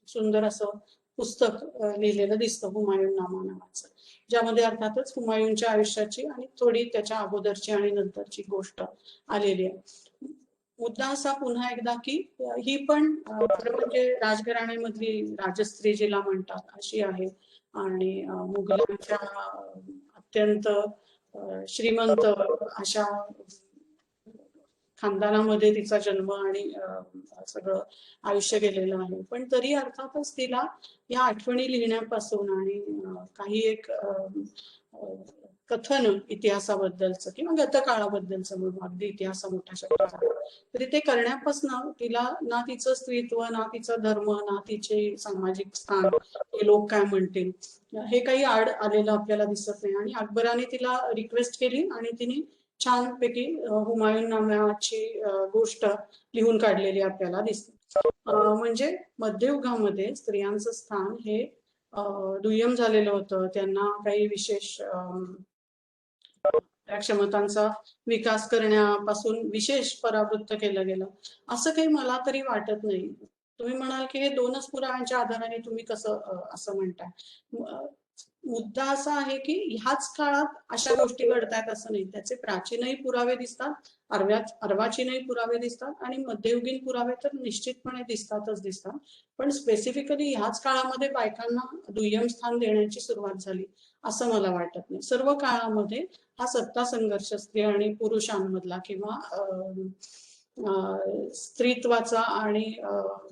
सुंदर असं पुस्तक लिहिलेलं दिसतं, हुमायून नामा नावाचं, ज्यामध्ये अर्थातच हुमायूनच्या आयुष्याची आणि थोडी त्याच्या अगोदरची आणि नंतरची गोष्ट आलेली आहे. मुद्दा असा पुन्हा एकदा की ही पण म्हणजे राजघराण्यामधली राजस्त्री जिला म्हणतात अशी आहे, आणि मुघलांच्या अत्यंत श्रीमंत अशा खानदानामध्ये तिचा जन्म आणि सगळं आयुष्य गेलेलं आहे. पण तरी अर्थातच तिला या आठवणी लिहिण्यापासून आणि काही एक कथन इतिहासाबद्दलचं किंवा गतकाळाबद्दलचं म्हणून, अगदी इतिहास मोठा शब्द झाला तरी ते करण्यापासून तिला ना तिचं स्त्रीत्व, ना तिचा धर्म, ना तिचे सामाजिक स्थान, हे लोक काय म्हणतील, हे काही आड आलेलं आपल्याला दिसत नाही. आणि अकबराने तिला रिक्वेस्ट केली आणि तिने छानपैकी हुमायून नामाची गोष्ट लिहून काढलेली आपल्याला दिसते. म्हणजे मध्ययुगामध्ये स्त्रियांचं स्थान हे दुय्यम झालेलं होतं. त्यांना काही विशेष क्षमतांचा विकास करण्यापासून विशेष परावृत्त केलं गेलं असं काही मला तरी वाटत नाही. तुम्ही म्हणाल की हे 2च पुराव्यांच्या आधाराने तुम्ही कसं असं म्हणताय. मुद्दा असा आहे की ह्याच काळात अशा गोष्टी घडतायत असं नाही. त्याचे प्राचीनही पुरावे दिसतात, अर्वाचीनही पुरावे दिसतात, आणि मध्ययुगीन पुरावे तर निश्चितपणे दिसतात. पण स्पेसिफिकली ह्याच काळामध्ये बायकांना दुय्यम स्थान देण्याची सुरुवात झाली असं मला वाटत नाही. सर्व काळामध्ये हा सत्ता संघर्ष स्त्री आणि पुरुषांमधला किंवा स्त्रीत्वाचा आणि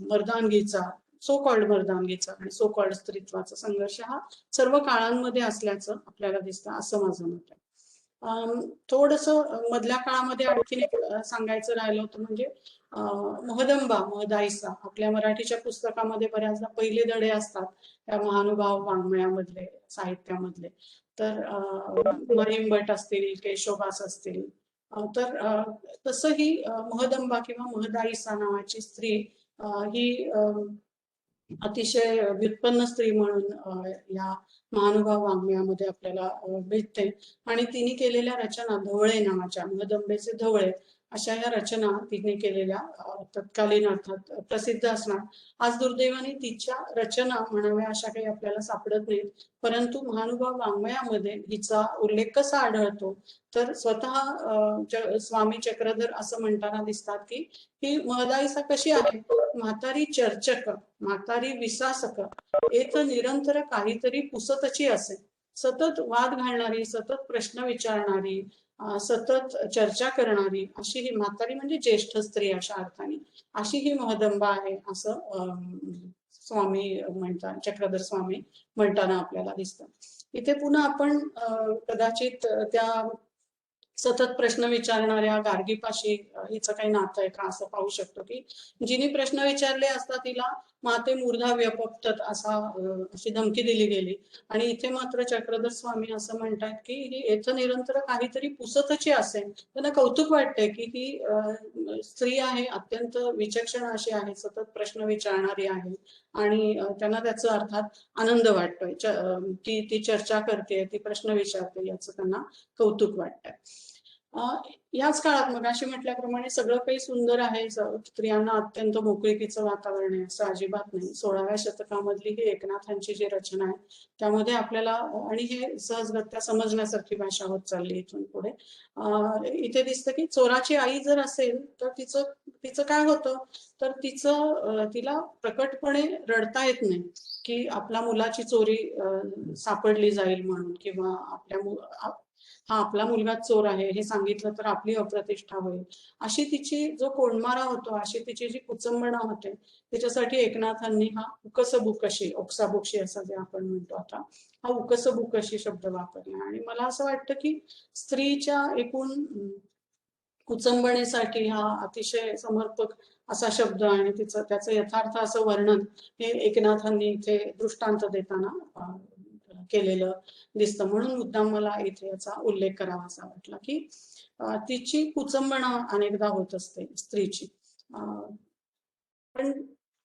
मर्दानगीचा, सो कॉल्ड मर्दानगीचा आणि सो कॉल्ड स्त्रीत्वाचा संघर्ष हा सर्व काळांमध्ये असल्याचं आपल्याला दिसतं, असं माझं मत आहे. थोडस मधल्या काळामध्ये आणखीन एक सांगायचं राहिलं होतं म्हणजे महदंबा, महदाईसा आपल्या मराठीच्या पुस्तकामध्ये बऱ्याचदा पहिले धडे असतात त्या महानुभाव वाङ्मयामधले, साहित्यामधले. तर महिम भट असतील, केशवदास असतील, तर तसंही महदंबा किंवा महदाईसा नावाची स्त्री ही अतिशय व्युत्पन्न स्त्री म्हणून या महानुभाव वाङ्मयामध्ये आपल्याला भेटते. आणि तिने केलेल्या रचना, धवळे नावाच्या, महदंबेचे धवळे अशा या रचना तिने केलेल्या तत्कालीन अर्थात प्रसिद्ध असणार. आज दुर्दैवाने तिच्या रचना म्हणाव्या अशा काही आपल्याला सापडत नाहीत, परंतु महानुभाव वाङ्मयामध्ये हिचा उल्लेख कसा आढळतो तर स्वतः स्वामी चक्रधर असं म्हणताना दिसतात की ही महदाईसा कशी आहे, म्हातारी चर्चक, म्हातारी विसासक, एक निरंतर काहीतरी पुसतची असे, सतत वाद घालणारी, सतत प्रश्न विचारणारी, सतत चर्चा करणारी अशी ही म्हातारी म्हणजे ज्येष्ठ स्त्री अशा अर्थाने अशी ही महदंबा आहे असं स्वामी म्हणतात, चक्रधर स्वामी म्हणताना आपल्याला दिसतं. इथे पुन्हा आपण कदाचित त्या सतत प्रश्न विचारणाऱ्या गार्गीपाशी हिचं काही नातं आहे का असं पाहू शकतो की जिने प्रश्न विचारले असता तिला माते मूर्धा व्यपप्तत अशी धमकी दिली गेली. आणि इथे मात्र चक्रधर स्वामी असं म्हणतात की ही येथं निरंतर काहीतरी पुसतची असेल. त्यांना कौतुक वाटतंय की ही स्त्री आहे, अत्यंत विचक्षण अशी आहे, सतत प्रश्न विचारणारी आहे आणि त्यांना त्याचा अर्थात आनंद वाटतोय की ती चर्चा करते, ती प्रश्न विचारते, याचं त्यांना कौतुक वाटतंय. याच काळात मग अशी म्हटल्याप्रमाणे सगळं काही सुंदर आहे, स्त्रियांना अत्यंत मोकळीकीचं वातावरण आहे असं अजिबात नाही. 16व्या शतकामधली ही एकनाथांची जी रचना आहे त्यामध्ये आपल्याला, आणि हे सहजगत्या समजण्यासारखी भाषा होत चालली इथून पुढे, इथे दिसतं की चोराची आई जर असेल तर तिचं काय होतं तर तिला प्रकटपणे रडता येत नाही की आपल्या मुलाची चोरी सापडली जाईल म्हणून, किंवा हा आपला मुलगा चोर आहे हे सांगितलं तर आपली अप्रतिष्ठा होईल, अशी तिची जो कोंडमारा होतो, अशी तिची जी कुचंबणा होते, त्याच्यासाठी एकनाथांनी हा उकसबुकशी, ओक्साबोक्षी असं जे आपण म्हणतो आता, हा उकसबुकशी शब्द वापरला. आणि मला असं वाटतं की स्त्रीच्या एकूण कुचंबणेसाठी हा अतिशय समर्पक असा शब्द आणि त्याचं यथार्थ असं वर्णन हे एकनाथांनी इथे दृष्टांत देताना केलेलं दिसतं. म्हणून मुद्दाम मला इथे याचा उल्लेख करावा असा वाटला की तिची कुचंबणा अनेकदा होत असते स्त्रीची, पण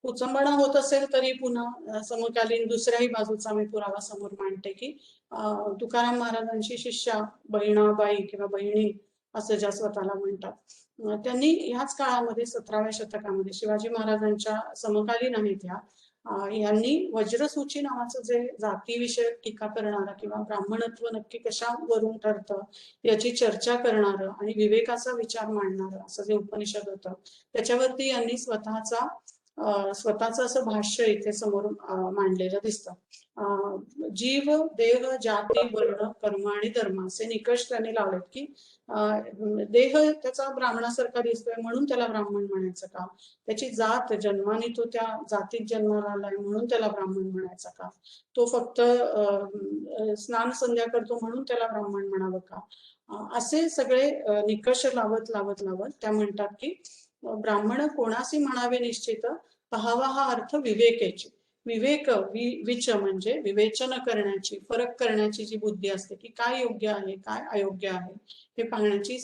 कुचंबणा होत असेल तरी पुन्हा समकालीन दुसऱ्याही बाजूचा मी पुरावा समोर मांडते की तुकाराम महाराजांची शिष्या बहिणाबाई किंवा बहिणी असं ज्या स्वतःला म्हणतात, त्यांनी ह्याच काळामध्ये 17व्या शतकामध्ये शिवाजी महाराजांच्या समकालीन आहेत यांनी वज्रसूची नावाचं जे जातीविषयक टीका करणारा किंवा ब्राह्मणत्व नक्की कशावरून ठरतं याची चर्चा करणारं आणि विवेकाचा विचार मांडणारं असं जे उपनिषद होतं त्याच्यावरती यांनी स्वतःचं असं भाष्य इथे समोर मांडलेलं दिसतं. जीव, देह, जाती, वर्ण, कर्म आणि धर्म असे निकष त्यांनी लावलेत की देह त्याचा ब्राह्मणासारखा दिसतोय म्हणून त्याला ब्राह्मण म्हणायचं का, त्याची जात, जन्माने तो त्या जातीत जन्माला आलाय म्हणून त्याला ब्राह्मण म्हणायचं का, तो फक्त स्नान संध्या करतो म्हणून त्याला ब्राह्मण म्हणावं का, असे सगळे निकष लावत त्या म्हणतात की ब्राह्मण कोणाशी म्हणावे निश्चित, पहावा हा अर्थ विवेकेची. विवेक विच म्हणजे विवेचन करण्याची, फरक करण्याची जी बुद्धी असते की काय योग्य आहे काय अयोग्य आहे हे पाहण्याची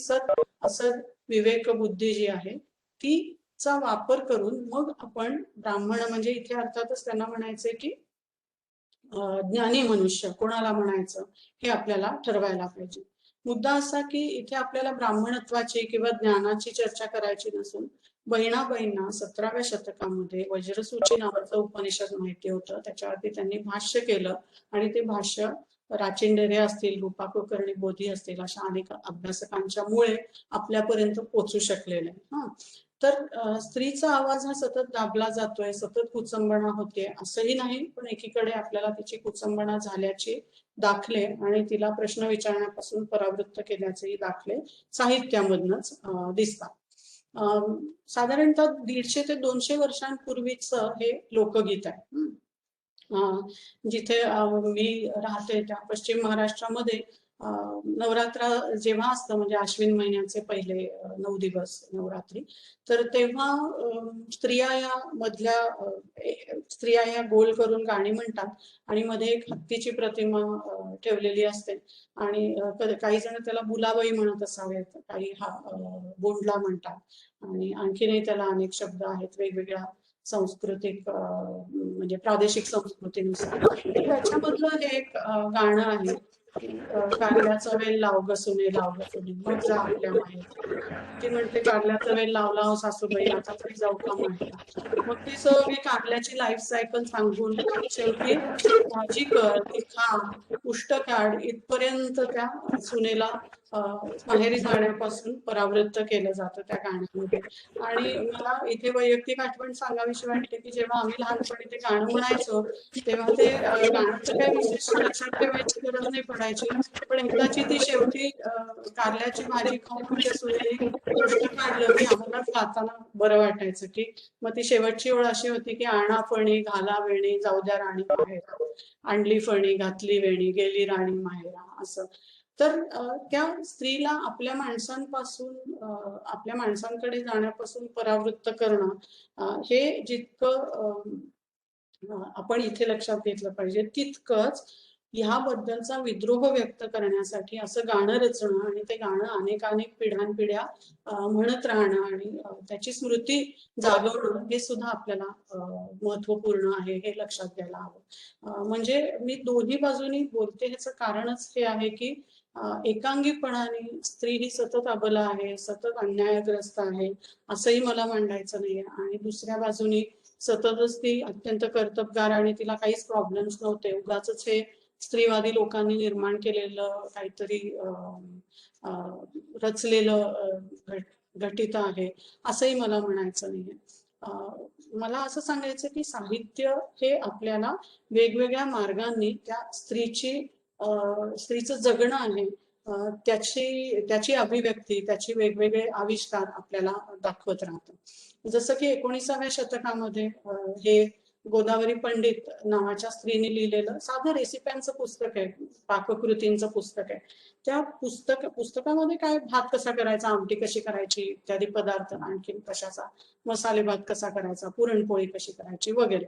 असद विवेक बुद्धी जी आहे तिचा वापर करून मग आपण ब्राह्मण म्हणजे इथे अर्थातच त्यांना म्हणायचंय की ज्ञानी मनुष्य कोणाला म्हणायचं हे आपल्याला ठरवायला पाहिजे. मुद्दा असा की इथे आपल्याला ब्राह्मणत्वाची किंवा ज्ञानाची चर्चा करायची नसून बहिणाबाईंना 17व्या शतकामध्ये वज्रसूची नावाचं उपनिषद माहिती होतं, त्याच्यावरती त्यांनी भाष्य केलं आणि ते भाष्य राचिंडेरे असतील, रूपा कुलकर्णी बोधी असतील, अशा अनेक अभ्यासकांच्या मुळे आपल्यापर्यंत पोहोचू शकलेलं आहे. तर स्त्रीचा आवाज हा सतत दाबला जातोय, सतत कुचंबणा होते असंही नाही, पण एकीकडे आपल्याला तिची कुचंबणा झाल्याची दाखले आणि तिला प्रश्न विचारण्यापासून परावृत्त केल्याचेही दाखले साहित्यामधनच दिसतात. साधारणतः 150 ते 200 वर्षांपूर्वीच हे लोकगीत आहे. जिथे मी राहते त्या पश्चिम महाराष्ट्रामध्ये नवरात्र जेव्हा असतं, म्हणजे अश्विन महिन्याचे पहिले 9 दिवस नवरात्री, तर तेव्हा स्त्रिया या गोल करून गाणी म्हणतात आणि मध्ये एक हत्तीची प्रतिमा ठेवलेली असते आणि काही जण त्याला बुलाबाई म्हणत असावेत, काही बोंडला म्हणतात आणि आणखीनही त्याला अनेक शब्द आहेत वेगवेगळ्या सांस्कृतिक म्हणजे प्रादेशिक संस्कृतीनुसार. त्याच्यामधलं हे एक गाणं आहे की कारल्याचा वेल लाव ग सुने, लाव ग सुने, मग जा आपल्या माहेरी. ती म्हणते कारल्याचा वेल लावला हो सासूबाई, आता तरी जाऊ का माहेरा. मग ती सगळी कारल्याची लाईफ सायकल सांगून शेवटी भाजी कर, ती खा, उष्ट काढ इथपर्यंत त्या सुनेला माहेरी जाण्यापासून परावृत्त केलं जातं त्या गाण्यामध्ये. आणि मला इथे वैयक्तिक आठवण सांगावीशी वाटते की जेव्हा आम्ही लहानपणी ते गाणं म्हणायचो तेव्हा ते गाण्याचं काही विशेष लक्षात ठेवायची गरज नाही पडायची, पण एकदाची ती शेवटी कारल्याची भाजी खाऊन त्या सुनेने उष्ट काढलं की आम्हाला गाताना बरं वाटायचं. की मग ती शेवटची ओळ अशी होती की आणा फणी घाला वेणी, जाऊ द्या राणी माहेरा, आणली फणी घातली वेणी, गेली राणी माहेरा, असं. तर त्या स्त्रीला आपल्या माणसांकडे जाण्यापासून परावृत्त करणं हे जितकं आपण इथे लक्षात घेतलं पाहिजे, तितकंच ह्याबद्दलचा विद्रोह व्यक्त करण्यासाठी असं गाणं रचणं आणि ते गाणं अनेक पिढ्यानपिढ्या म्हणत राहणं आणि त्याची स्मृती जागवणं हे सुद्धा आपल्याला महत्वपूर्ण आहे, हे लक्षात घ्यायला हवं. म्हणजे मी दोन्ही बाजूनी बोलते ह्याचं कारणच हे आहे की एकांगीपणाने स्त्री ही सतत अबला आहे, सतत अन्यायग्रस्त आहे असंही मला मांडायचं नाहीये, आणि दुसऱ्या बाजूनी सततच ती अत्यंत कर्तबगार आणि तिला काहीच प्रॉब्लेम्स नव्हते. उगाच हे स्त्रीवादी लोकांनी निर्माण केलेलं काहीतरी रचलेलं घटित आहे असंही मला म्हणायचं नाहीये. मला असं सांगायचं की साहित्य हे आपल्याला वेगवेगळ्या मार्गांनी त्या स्त्रीचं जगणं आहे त्याची अभिव्यक्ती, त्याची वेगवेगळे आविष्कार आपल्याला दाखवत राहतं. जसं की 19व्या शतकामध्ये हे गोदावरी पंडित नावाच्या स्त्रीने लिहिलेलं साधं रेसिप्यांचं पुस्तक आहे, पाककृतींचं पुस्तक आहे. त्या पुस्तकामध्ये काय भात कसा करायचा, आमटी कशी करायची, इत्यादी पदार्थ, आणखीन कशाचा मसाले भात कसा करायचा, पुरणपोळी कशी करायची वगैरे.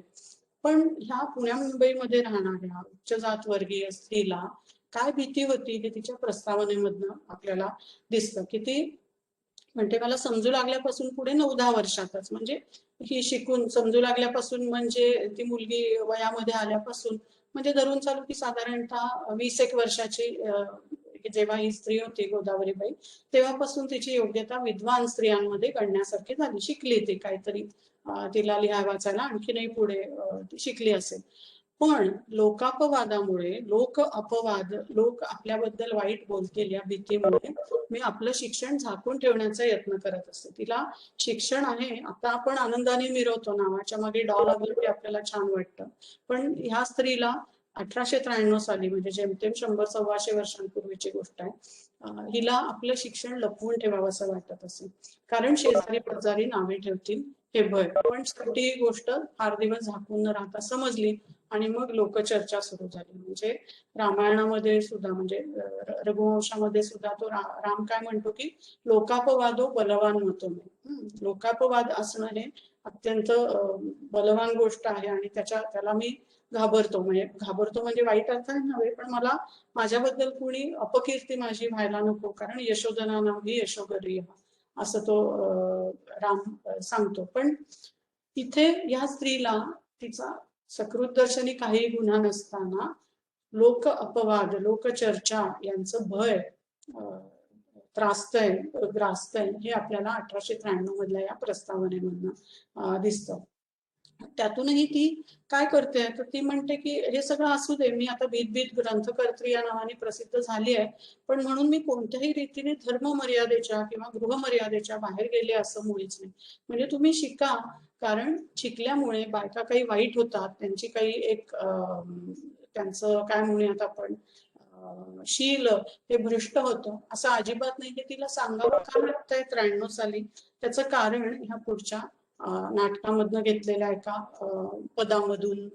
पण ह्या पुण्या मुंबईमध्ये राहणाऱ्या उच्च जात वर्गीय स्त्रीला काय भीती होती हे तिच्या प्रस्तावनेमधनं आपल्याला दिसतं. की ती म्हणते मला समजू लागल्यापासून पुढे 9-10 वर्षातच, म्हणजे ही शिकून समजू लागल्यापासून म्हणजे ती मुलगी वयामध्ये आल्यापासून, म्हणजे धरून चालू की साधारणतः 20 वर्षाची जेव्हा ही स्त्री होती गोदावरीबाई, तेव्हापासून तिची योग्यता विद्वान स्त्रियांमध्ये गणण्यासारखी झाली. शिकली ती काहीतरी, तिला लिहाय वाचायला आणखीनही पुढे ती शिकली असेल. पण लोकापवादामुळे लोक आपल्याबद्दल वाईट बोलतील या भीतीमुळे मी आपलं शिक्षण झाकून ठेवण्याचा यत्न करत असते. तिला शिक्षण आहे, आता आपण आनंदाने मिरवतो, नावाच्या मागे डॉ लागलं की आपल्याला छान वाटतं, पण ह्या स्त्रीला 1893 साली, म्हणजे जेमतेम 100-125 वर्षांपूर्वीची गोष्ट आहे, हिला आपलं शिक्षण लपवून ठेवावं असं वाटत असेल, कारण शेजारी पाजारी नावे ठेवतील हे भय. पण शेवटी गोष्ट फार दिवस झाकून न राहता समजली आणि मग लोकचर्चा सुरू झाली. म्हणजे रामायणामध्ये सुद्धा, म्हणजे रघुवंशामध्ये सुद्धा तो राम काय म्हणतो की लोकापवादो बलवान मतो मे. लोकापवाद असणं हे अत्यंत बलवान गोष्ट आहे आणि त्याला मी घाबरतो म्हणजे वाईट अर्थाने नव्हे, पण मला माझ्याबद्दल कुणी अपकीर्ती माझी व्हायला नको, कारण यशोधना नावी यशोगरी असं तो राम सांगतो. पण तिथे या स्त्रीला तिचा सकृत दर्शनी काही गुन्हा नसताना लोक अपवाद, लोकचर्चा यांचं भय ग्रास्तय हे आपल्याला 1893 मधल्या या प्रस्तावनेमधनं दिसतं. त्यातूनही ती काय करते तर ती म्हणते की हे सगळं असू दे, मी आता भीत ग्रंथकर्त्री या नावाने प्रसिद्ध झाली आहे, पण म्हणून मी कोणत्याही रीतीने धर्म मर्यादेच्या किंवा गृह मर्यादेच्या बाहेर गेले असं मुळीच नाही. म्हणजे तुम्ही शिका, कारण शिकल्यामुळे बायका काही वाईट होतात, त्यांची काही एक त्यांचं काय म्हणूयात आपण शील हे भ्रष्ट होतं असं अजिबात नाही. हे तिला सांगावं का वाटतंय 93 साली, त्याचं कारण ह्या पुढच्या नाटकामधनं घेतलेल्या एका पदामधून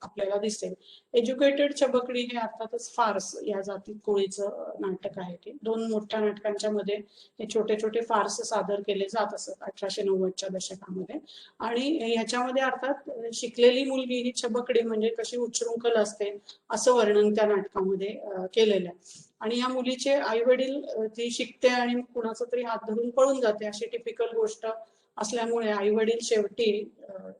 आपल्याला दिसेल. एज्युकेटेड छबकडी हे अर्थातच फार्स या जातीत कोळीचं नाटक आहे. ते 2 मोठ्या नाटकांच्या मध्ये हे छोटे छोटे फार्स सादर केले जात असत 1890च्या दशकामध्ये. आणि ह्याच्यामध्ये अर्थात शिकलेली मुलगी ही छबकडी म्हणजे कशी उच्चृंखल असते असं वर्णन त्या नाटकामध्ये केलेलं आहे. आणि या मुलीचे आई वडील ती शिकते आणि कुणाचा तरी हात धरून पळून जाते अशी टिपिकल गोष्ट असल्यामुळे आई वडील शेवटी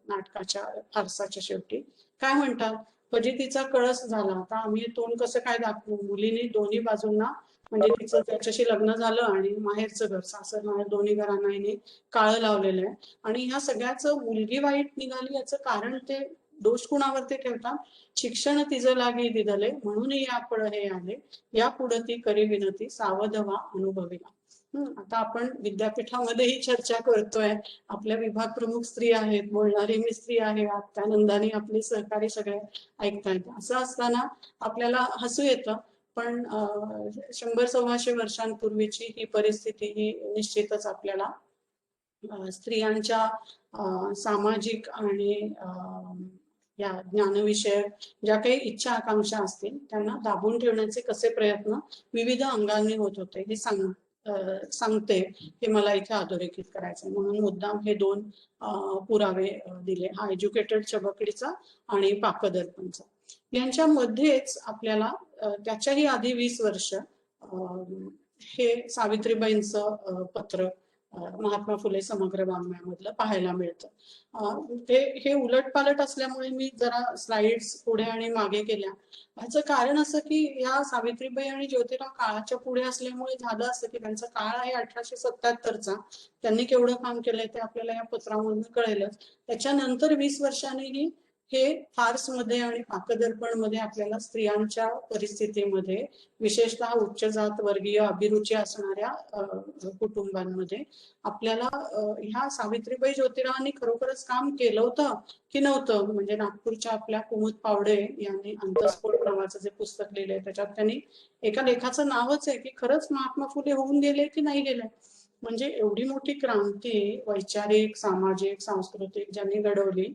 नाटकाच्या फारसाच्या शेवटी काय म्हणतात, फजितीचा कळस झाला, आता आम्ही तोंड कसं काय दाखवू. मुलीने दोन्ही बाजूंना म्हणजे तिचं त्याच्याशी लग्न झालं आणि माहेरचं घर सासर माहेर दोन्ही घरांना हिने काळं लावलेलं आहे. आणि ह्या सगळ्याचं मुलगी वाईट निघाली याचं कारण ते दोष कुणावरती ठेवतात, शिक्षण तिचं लागी दिदले म्हणून यापुढे हे आले, यापुढे ती करी विनती सावध व्हा अनुभवीला. आता आपण विद्यापीठामध्येही चर्चा करतोय, आपल्या विभाग प्रमुख स्त्री आहेत, बोलणारी मी स्त्री आहे, त्यानंदाने आपले सहकारी सगळे ऐकतायत. असं असताना आपल्याला हसू येतं, पण 100-125 वर्षांपूर्वीची ही परिस्थिती ही निश्चितच आपल्याला स्त्रियांच्या सामाजिक आणि या ज्ञानविषयक ज्या काही इच्छा आकांक्षा असतील त्यांना दाबून ठेवण्याचे कसे प्रयत्न विविध अंगांनी होत होते हे सांगते हे मला इथे अधोरेखित करायचंय. म्हणून मुद्दाम हे 2 पुरावे दिले, हा एज्युकेटेड छबकडीचा आणि पाकदर्पणचा. यांच्यामध्येच आपल्याला त्याच्याही आधी 20 वर्ष हे सावित्रीबाईंचं पत्र महात्मा फुले समग्र वाङ्मयामधलं पाहायला मिळतं. हे उलटपालट असल्यामुळे मी जरा स्लाइड्स पुढे आणि मागे केल्या. ह्याचं कारण असं की या सावित्रीबाई आणि ज्योतिराव काळाच्या पुढे असल्यामुळे झालं असं की त्यांचा काळ आहे 1877चा, त्यांनी केवढं काम केलंय ते आपल्याला या पत्रामधून कळेलच. त्याच्यानंतर 20 वर्षांनीही हे फार्स मध्ये आणि पाकदर्पण मध्ये आपल्याला स्त्रियांच्या परिस्थितीमध्ये विशेषतः उच्च जात वर्गीय अभिरुची असणाऱ्या कुटुंबांमध्ये आपल्याला ह्या सावित्रीबाई ज्योतिरावांनी खरोखरच काम केलं होतं की नव्हतं. म्हणजे नागपूरच्या आपल्या कुमुद पावडे यांनी अंतस्फोट नावाचं जे पुस्तक लिहिलंय त्याच्यात त्यांनी एका लेखाचं नावच आहे की खरंच महात्मा फुले होऊन गेले की नाही गेले. म्हणजे एवढी मोठी क्रांती वैचारिक सामाजिक सांस्कृतिक ज्यांनी घडवली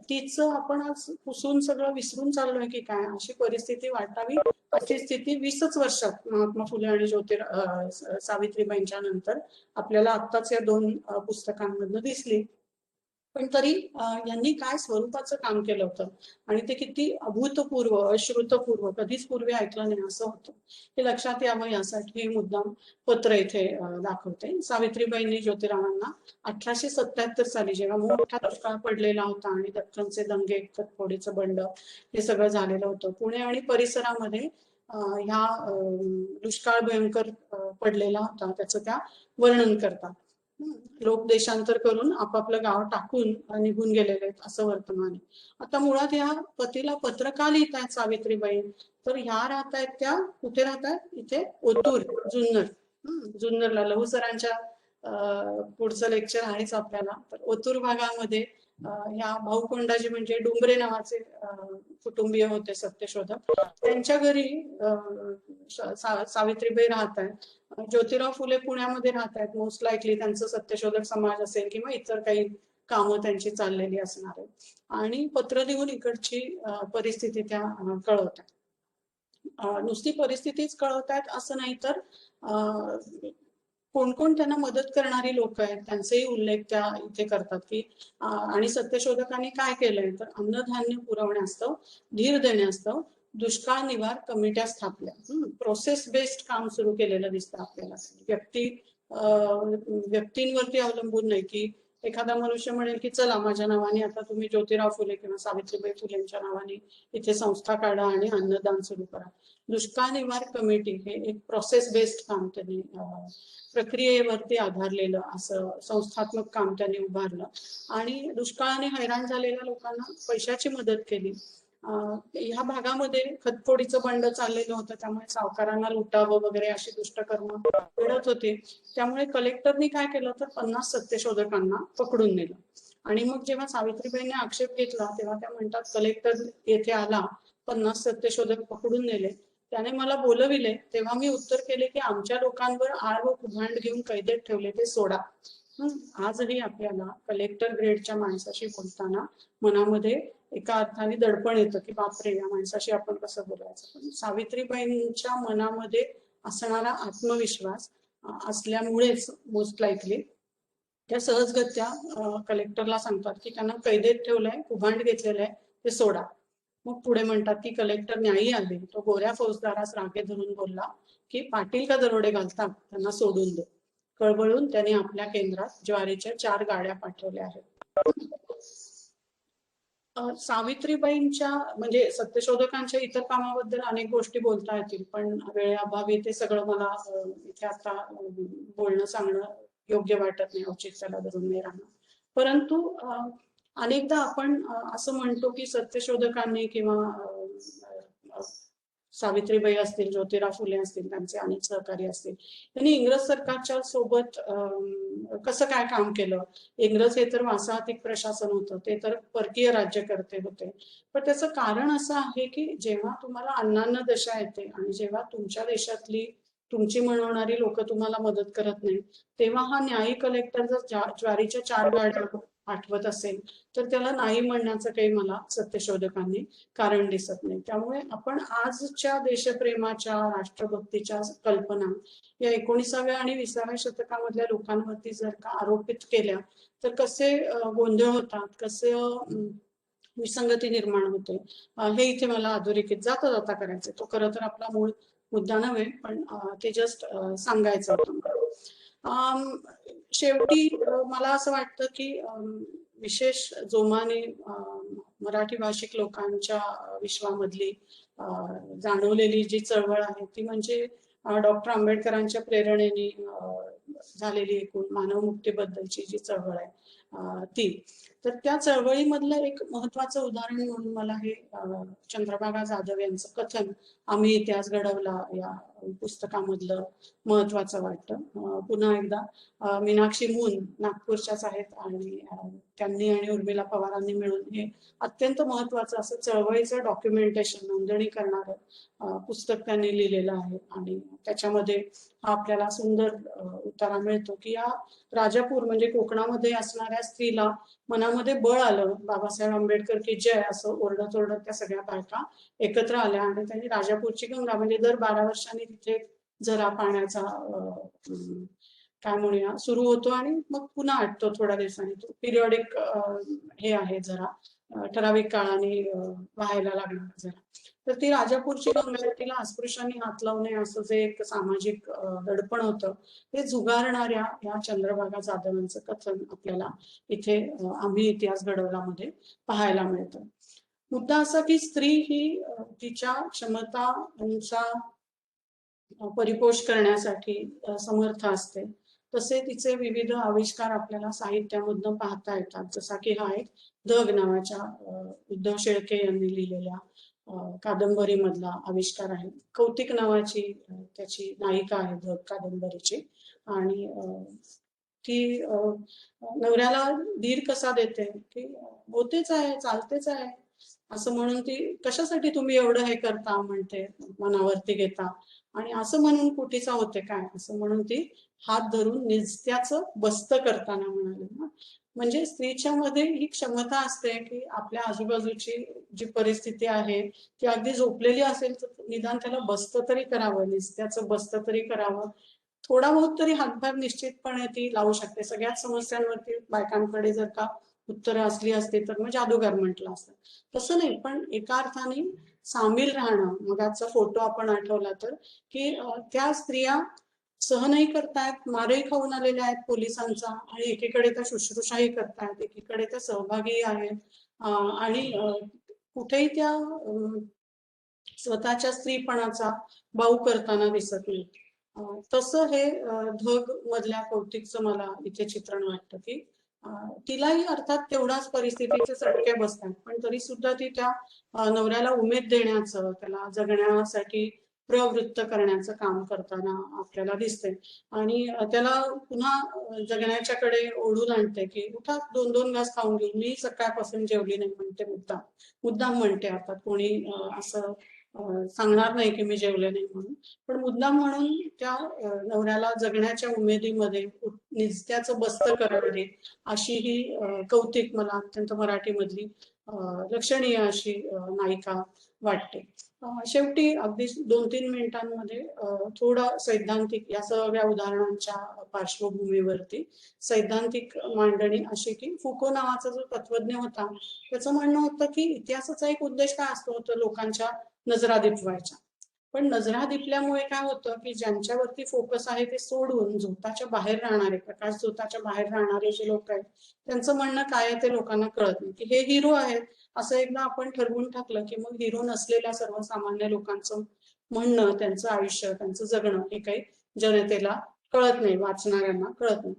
तीच आपण आज पुसून सगळं विसरून चाललोय की काय, अशी परिस्थिती वाटावी. अशी स्थिती 20च वर्षात महात्मा फुले आणि सावित्रीबाईंच्या नंतर आपल्याला आत्ताच या 2 पुस्तकांमधनं दिसली. पण तरी यांनी काय स्वरूपाचं काम केलं होतं आणि ते किती अभूतपूर्व अश्रुतपूर्व कधीच पूर्वी ऐकलं नाही असं होतं हे लक्षात यावं यासाठी हे मुद्दाम पत्र इथे दाखवते. सावित्रीबाईंनी ज्योतिरावांना 1877 साली जेव्हा मोठा दुष्काळ पडलेला होता आणि दख्खनचे दंगे कटफोडीचं बंड हे सगळं झालेलं होतं, पुणे आणि परिसरामध्ये ह्या दुष्काळ भयंकर पडलेला होता त्याचं त्या वर्णन करतात. लोक देशांतर करून आपापलं गाव टाकून निघून गेलेले आहेत असं वर्तमान आहे. आता मुळात ह्या पतीला पत्र का लिहित आहेत सावित्रीबाई, तर ह्या राहत आहेत त्या कुठे राहत आहेत, इथे ओतूर जुन्नरला. लहू सरांच्या पुढचं लेक्चर आहेच आपल्याला. तर ओतूर भागामध्ये ह्या भाऊकोंडाजी म्हणजे डुंबरे नावाचे कुटुंबीय होते सत्यशोधक, त्यांच्या घरी सावित्रीबाई राहत आहेत. ज्योतिराव फुले पुण्यामध्ये राहत आहेत, मोस्ट लाईकली त्यांचं सत्यशोधक समाज असेल किंवा इतर काही कामं त्यांची चाललेली असणार आहेत. आणि पत्र लिहून इकडची परिस्थिती त्या कळवतात. नुसती परिस्थितीच कळवतात असं नाही तर कोण कोण त्यांना मदत करणारी लोक आहेत त्यांचाही उल्लेख त्या इथे करतात की आणि सत्यशोधकांनी काय केलंय तर अन्नधान्य पुरवण्यास्तव धीर देण्यास्तव दुष्काळ निवार कमिट्या स्थापल्या. प्रोसेस बेस्ड काम सुरू केलेलं दिसतं आपल्याला. व्यक्तींवरती अवलंबून नाही की एखादा मनुष्य म्हणेल की चला माझ्या नावाने आता तुम्ही ज्योतिराव फुले किंवा सावित्रीबाई फुलेंच्या नावाने इथे संस्था काढा आणि अन्नदान सुरू करा. दुष्काळ निवार कमिटी हे एक प्रोसेस बेस्ड काम त्यांनी, प्रक्रियेवरती आधारलेलं असं संस्थात्मक काम त्यांनी उभारलं आणि दुष्काळाने हैराण झालेल्या लोकांना पैशाची मदत केली. ह्या भागामध्ये खतफोडीचं बंड चाललेलं होतं, त्यामुळे सावकारांना लुटावं वगैरे अशी दुष्टकर्म घडत होती. त्यामुळे कलेक्टरनी काय केलं तर 50 सत्यशोधकांना पकडून नेलं. आणि मग जेव्हा सावित्रीबाईंनी आक्षेप घेतला तेव्हा त्या म्हणतात कलेक्टर येथे आला, 50 सत्यशोधक पकडून नेले, त्याने मला बोलविले, तेव्हा मी उत्तर केले की आमच्या लोकांवर आळ व कुभांड घेऊन कैदेत ठेवले ते सोडा. आजही आपल्याला कलेक्टर ग्रेडच्या माणसाशी बोलताना मनामध्ये एका अर्थाने दडपण येतं की बापरे, या माणसाशी आपण कसं बोलायचं. पण सावित्रीबाईंच्या मनामध्ये असणारा आत्मविश्वास असल्यामुळेच मोस्ट लाईकली त्या सहजगत्या कलेक्टरला सांगतात की त्यांना कैदेत ठेवलंय, कुभांड घेतलेलं आहे, ते सोडा. मग पुढे म्हणतात की कलेक्टर न्यायी आले, तो गोऱ्या फौजदारास रागे धरून बोलला की पाटील का दरोडे घालतात, त्यांना सोडून दे. कळवळून त्यांनी आपल्या केंद्रात ज्वारीच्या 4 गाड्या पाठवल्या आहेत. सावित्रीबाईंच्या म्हणजे सत्यशोधकांच्या इतर कामाबद्दल अनेक गोष्टी बोलता येतील, पण वेळेअभावी ते सगळं मला इथे आता बोलणं सांगणं योग्य वाटत नाही, औचित्याला धरून नाही राहणं. परंतु अनेकदा आपण असं म्हणतो की सत्यशोधकांनी किंवा सावित्रीबाई असतील, ज्योतिराव फुले असतील, त्यांचे अनेक सहकारी असतील, त्यांनी इंग्रज सरकारच्या सोबत कसं काय काम केलं. इंग्रज हे तर वासाहतिक प्रशासन होतं, ते तर परकीय राज्यकर्ते होते. पण त्याचं कारण असं आहे की जेव्हा तुम्हाला अन्नान्न दशा येते आणि जेव्हा तुमच्या देशातली तुमची म्हणवणारी लोक तुम्हाला मदत करत नाही, तेव्हा हा न्यायी कलेक्टर जर ज्वारीच्या 4 गाड्या पाठवत असेल तर त्याला नाही म्हणण्याचं काही मला सत्यशोधकांनी कारण दिसत नाही. त्यामुळे आपण आजच्या देशप्रेमाच्या, राष्ट्रभक्तीच्या कल्पना या 19व्या आणि 20व्या शतकामधल्या लोकांवरती जर का आरोपित केल्या तर कसे गोंधळ होतात, कसे विसंगती निर्माण होते, हे इथे मला अधोरेखित जाता जाता करायचं. तो खरं तर आपला मूळ मुद्दा नव्हे, पण ते जस्ट सांगायचं होतं. शेवटी मला असं वाटतं की विशेष जोमाने मराठी भाषिक लोकांच्या विश्वामधली जाणवलेली जी चळवळ आहे ती म्हणजे डॉक्टर आंबेडकरांच्या प्रेरणेने झालेली एकूण मानवमुक्तीबद्दलची जी चळवळ आहे ती. तर त्या चळवळीमधलं एक महत्वाचं उदाहरण म्हणून मला हे चंद्रभागा जाधव यांचं कथन आम्ही इतिहास घडवला या पुस्तकामधलं महत्वाचं वाटतं. पुन्हा एकदा मीनाक्षी मून नागपूरच्याच आहेत आणि त्यांनी आणि उर्मिला पवारांनी मिळून हे अत्यंत महत्वाचं असं चळवळीचं डॉक्युमेंटेशन, नोंदणी करणारं पुस्तक त्यांनी लिहिलेलं आहे. आणि त्याच्यामध्ये हा आपल्याला सुंदर उतारा मिळतो की या राजापूर म्हणजे कोकणामध्ये असणाऱ्या स्त्रीला मनामध्ये बळ आलं, बाबासाहेब आंबेडकर की जय असं ओरडत ओरडत त्या सगळ्या बायका एकत्र आल्या आणि त्यांनी राजापूरची गंगा म्हणजे दर 12 वर्षांनी तिथे झरा पाण्याचा काय म्हणूया सुरू होतो आणि मग पुन्हा आटतो थोड्या दिवसांनी. तो पिरियडिक हे आहे, जरा ठराविक काळाने व्हायला लागणार जरा. तर ती राजापूरची गंगा तिला अस्पृश्यांनी हात लावू नये असं जे एक सामाजिक दडपण होतं ते झुगारणाऱ्या या चंद्रभागा जाधवांचं कथन आपल्याला इथे आम्ही इतिहास घडवलामध्ये पाहायला मिळतं. मुद्दा असा की स्त्री ही तिच्या क्षमतांचा परिपोष करण्यासाठी समर्थ असते. तसे तिचे विविध आविष्कार आपल्याला साहित्यामधून पाहता येतात. जसा की हा एक धग नावाच्या उद्धव शेळके यांनी लिहिलेल्या कादंबरी मधला आविष्कार आहे. कौतिक नावाची त्याची नायिका आहे धग कादंबरीची आणि ती नवऱ्याला धीर कसा देते की होतेच आहे, चालतेच आहे असं म्हणून ती कशासाठी तुम्ही एवढं हे करता म्हणते, मनावरती घेता आणि असं म्हणून कुठीचा होते काय असं म्हणून ती हात धरून निजत्याचं बस्त करताना म्हणाले ना. म्हणजे स्त्रीच्या मध्ये ही क्षमता असते की आपल्या आजूबाजूची जी परिस्थिती आहे ती अगदी झोपलेली असेल तर निदान त्याला बस्त तरी करावं, निजत्याचं बस्त तरी करावं, थोडा बहुत तरी हातभार निश्चितपणे ती लावू शकते. सगळ्याच समस्यांवरती बायकांकडे जर का उत्तरं असली असते तर मग जादूगार म्हटलं असतं. तसं नाही, पण एका अर्थाने सामील राहणं. मग आजचा फोटो आपण आठवला तर की त्या स्त्रिया सहनही करतायत, मारही खाऊन आलेल्या आहेत पोलिसांचा, आणि एकीकडे त्या शुश्रूषाही करतायत, एकीकडे त्या सहभागी आहेत, आणि कुठेही त्या स्वतःच्या स्त्रीपणाचा बाऊ करताना दिसत नाही. तसं हे धग मधल्या कौतिकचं मला इथे चित्रण वाटतं की तिलाही अर्थात तेवढाच परिस्थितीचे चटके बसतात, पण तरी सुद्धा ती त्या नवऱ्याला उमेद देण्याचं, त्याला जगण्यासाठी प्रवृत्त करण्याचं काम करताना आपल्याला दिसते, आणि त्याला पुन्हा जगण्याच्याकडे ओढून आणते की उठा 2-2 घास खाऊन घेऊन, मी सकाळपासून जेवली नाही म्हणते, मुद्दाम म्हणते. अर्थात कोणी असं सांगणार नाही की मी जेवले नाही म्हणून, पण मुद्दाम म्हणून त्या नवऱ्याला जगण्याच्या उमेदीमध्ये निस्त्याचं बस्तं करणारी अशी ही कौतिक मला अत्यंत मराठीमधली लक्षणीय अशी नायिका वाटते. शेवटी अगदी 2-3 मिनिटांमध्ये थोडं सैद्धांतिक या सगळ्या उदाहरणांच्या पार्श्वभूमीवरती सैद्धांतिक मांडणी अशी की फुको नावाचा जो तत्वज्ञ होता त्याचं म्हणणं होतं की इतिहासाचा एक उद्देश काय असतो, तर लोकांच्या नजरा दिपवायच्या. पण नजरा दिपल्यामुळे काय होतं की ज्यांच्यावरती फोकस आहे ते सोडून झोताच्या बाहेर राहणारे, प्रकाश झोताच्या बाहेर राहणारे जे लोक आहेत त्यांचं म्हणणं काय आहे ते लोकांना कळत नाही, की हे हिरो आहेत असं एकदा आपण ठरवून टाकलं की मग हिरो नसलेल्या सर्वसामान्य लोकांचं म्हणणं, त्यांचं आयुष्य, त्यांचं जगणं हे काही जनतेला कळत नाही, वाचणाऱ्यांना कळत नाही.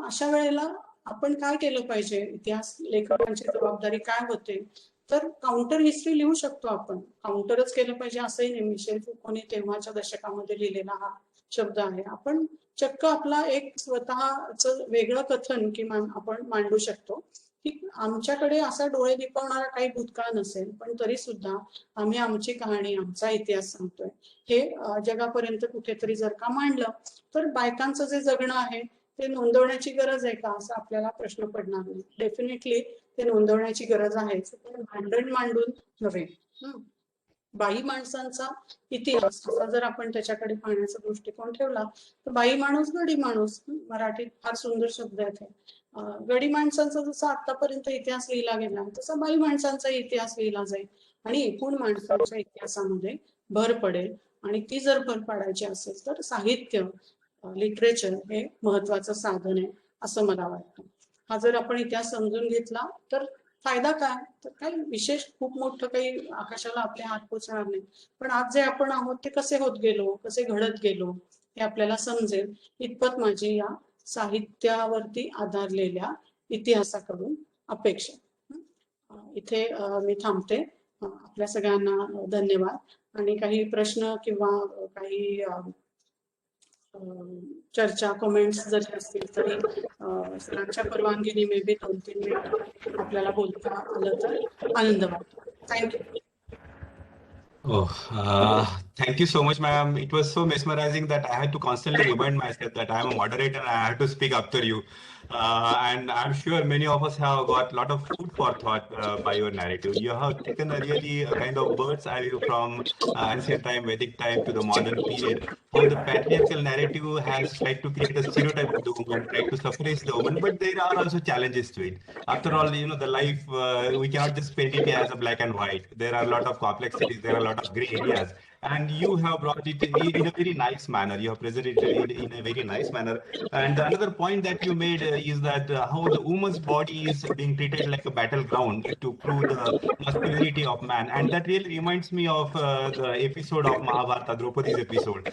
अशा वेळेला आपण काय केलं पाहिजे, इतिहास लेखकांची जबाबदारी काय होते, तर काउंटर हिस्ट्री लिहू शकतो आपण. काउंटरच केलं पाहिजे असंही नाही. मिशेल फुकोने तेव्हाच्या दशकामध्ये लिहिलेला हा शब्द आहे. आपण चक्क आपला एक स्वतःचं वेगळं कथन किमान आपण मांडू शकतो की आमच्याकडे असा डोळे दिपवणारा काही भूतकाळ नसेल, पण तरी सुद्धा आम्ही आमची कहाणी, आमचा इतिहास सांगतोय हे जगापर्यंत कुठेतरी जर का मांडलं तर बायकांचं जे जगणं आहे ते नोंदवण्याची गरज आहे का, असा आपल्याला प्रश्न पडणार नाही. डेफिनेटली ते नोंदवण्याची गरज आहेच, पण भांडण मांडून नव्हे. बाई माणसांचा इतिहास असा जर आपण त्याच्याकडे पाहण्याचा दृष्टिकोन ठेवला तर बाई माणूस गडी माणूस, मराठीत फार सुंदर शब्द आहे. गडी माणसांचा जसा आतापर्यंत इतिहास लिहिला गेला तसा बाई माणसांचा इतिहास लिहिला जाईल आणि एकूण माणसांच्या इतिहासामध्ये भर पडेल. आणि ती जर भर पाडायची असेल तर साहित्य, लिटरेचर हे महत्वाचं साधन आहे असं मला वाटतं. हा जर आपण इतिहास समजून घेतला तर फायदा काय, तर काही विशेष खूप मोठं काही आकाशाला आपले हात पोचणार नाही, पण आज जे आपण आहोत ते कसे होत गेलो, कसे घडत गेलो हे आपल्याला समजेल इतपत माझी या साहित्यावरती आधारलेल्या इतिहासाकडून अपेक्षा. इथे मी थांबते. आपल्या सगळ्यांना धन्यवाद. आणि काही प्रश्न किंवा काही चर्चा, कमेंट्स जरी असतील तरी सरांच्या परवानगीने मे बी 2-3 मिनिट आपल्याला बोलता आलं तर आनंद वाटतो. Thank you. Thank you so much, ma'am. It was so mesmerizing that I had to constantly remind myself that I am a moderator and I have to speak after you. And I'm sure many of us have got a lot of food for thought by your narrative. You have taken a really a kind of bird's eye view from ancient time, Vedic time to the modern period. How the patriarchal narrative has tried to create a stereotype of the woman, tried to suppress the woman, but there are also challenges to it. After all, you know, the life, we cannot just paint it as a black and white. There are a lot of complexities, there are a lot of gray areas. And you have brought it in a very nice manner. You have presented it in a very nice manner. And another point that you made is that how the woman's body is being treated like a battleground to prove the masculinity of man. And that really reminds me of the episode of Mahabharata, Draupadi's episode.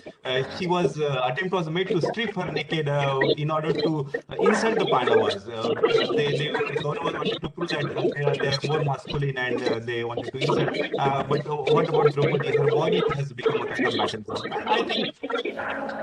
She was attempt was made to strip her naked in order to insult the Pandavas. The Kauravas wanted to prove that they are more masculine and they wanted to insult. But what about Draupadi? Her body has become a kind of battleground. And I think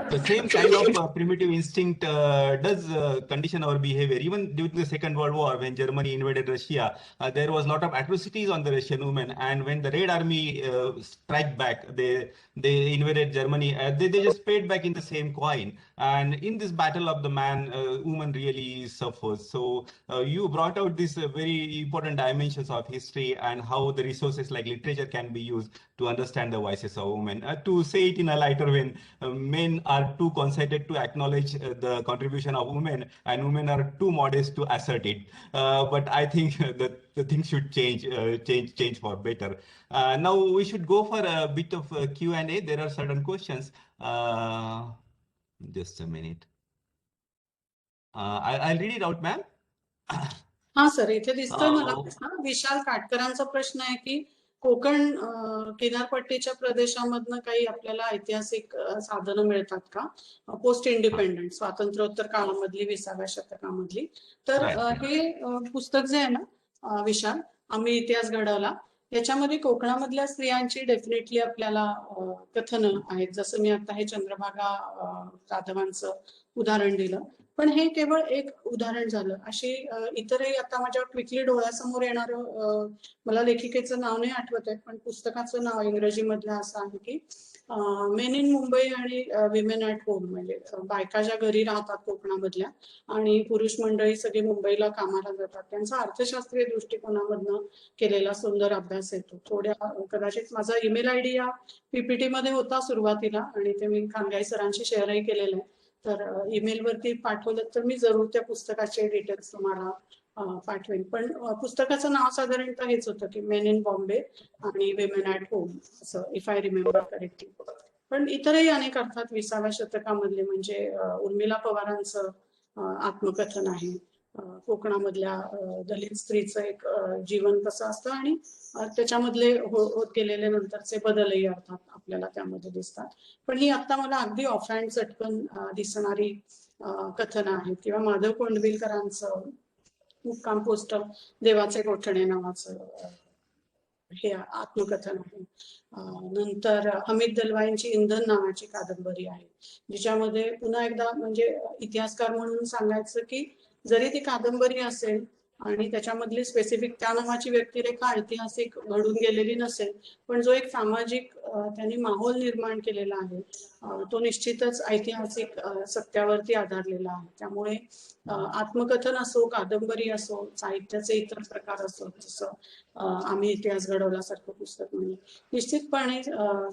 the same kind of primitive instinct does condition our behavior. Even during the Second World War, when Germany invaded Russia, there was a lot of atrocities on the Russian women. And when the Red Army strike back, they invaded Germany. They just paid back in the same coin. And in this battle of the man, woman really suffers. So you brought out these very important dimensions of history and how the resources like literature can be used to understand the voices of women. To say it in a lighter way, men are too conceited to acknowledge the contribution of women, and women are too modest to assert it. But I think that the things should change for better. Now we should go for a bit of Q&A. There are certain questions. Just a minute. I'll read it out, ma'am. हा sir, इथे दिसतोय मला प्रश्न. विशाल काटकरांचा प्रश्न आहे की कोकण किनारपट्टीच्या प्रदेशामधनं काही आपल्याला ऐतिहासिक साधनं मिळतात का पोस्ट इंडिपेंडंट स्वातंत्र्योत्तर काळामधली 20व्या शतकामधली. तर हे पुस्तक जे आहे ना विशाल, आम्ही इतिहास घडवला, याच्यामध्ये कोकणामधल्या स्त्रियांची डेफिनेटली आपल्याला कथनं आहेत. जसं मी आता हे चंद्रभागा जाधवांचं उदाहरण दिलं, पण हे केवळ एक उदाहरण झालं. अशी इतरही आता माझ्या क्विकली डोळ्यासमोर येणारं, मला लेखिकेचं नाव नाही आठवत आहे, पण पुस्तकाचं नाव इंग्रजीमधलं असं आहे की मेन इन मुंबई आणि विमेन ॲट होम, म्हणजे बायका ज्या घरी राहतात कोकणामधल्या आणि पुरुष मंडळी सगळे मुंबईला कामाला जातात, त्यांचा अर्थशास्त्रीय दृष्टिकोनामधनं केलेला सुंदर अभ्यास येतो. थोड्या कदाचित माझा ईमेल आयडी या पीपीटी मध्ये होता सुरुवातीला आणि ते मी खानगाई सरांशी शेअरही केलेलं आहे. तर ईमेल वरती पाठवलं तर मी जरूर त्या पुस्तकाचे डिटेल्स तुम्हाला पाठवेन. पण पुस्तकाचं नाव साधारणतः हेच होतं की मेन इन बॉम्बे आणि विमेन ॲट होम, असं, इफ आय रिमेंबर करेक्टली. पण इतरही अनेक अर्थात 20व्या शतकामधले, म्हणजे उर्मिला पवारांचं आत्मकथन आहे, कोकणामधल्या दलित स्त्रीचं एक जीवन कसं असतं आणि त्याच्यामधले होत गेलेले नंतरचे बदलही अर्थात आपल्याला त्यामध्ये दिसतात. पण ही आता मला अगदी ऑफ हँड चटकन दिसणारी कथनं आहेत. किंवा माधव कोंडविलकरांचं मुक्काम पोस्ट देवाचे गोठणे नावाचं हे आत्मकथन आहे. नंतर हमीद दलवाईंची इंधन नावाची कादंबरी आहे, जिच्यामध्ये पुन्हा एकदा म्हणजे इतिहासकार म्हणून सांगायचं की जरी ती कादंबरी असेल आणि त्याच्यामधली स्पेसिफिक त्या नावाची व्यक्तिरेखा ऐतिहासिक घडून गेलेली नसेल, पण जो एक सामाजिक त्यांनी माहोल निर्माण केलेला आहे तो निश्चितच ऐतिहासिक सत्यावरती आधारलेला आहे. त्यामुळे आत्मकथन असो, कादंबरी असो, साहित्याचे इतर प्रकार असो, जसं आम्ही इतिहास घडवला सारखं पुस्तक म्हणजे, निश्चितपणे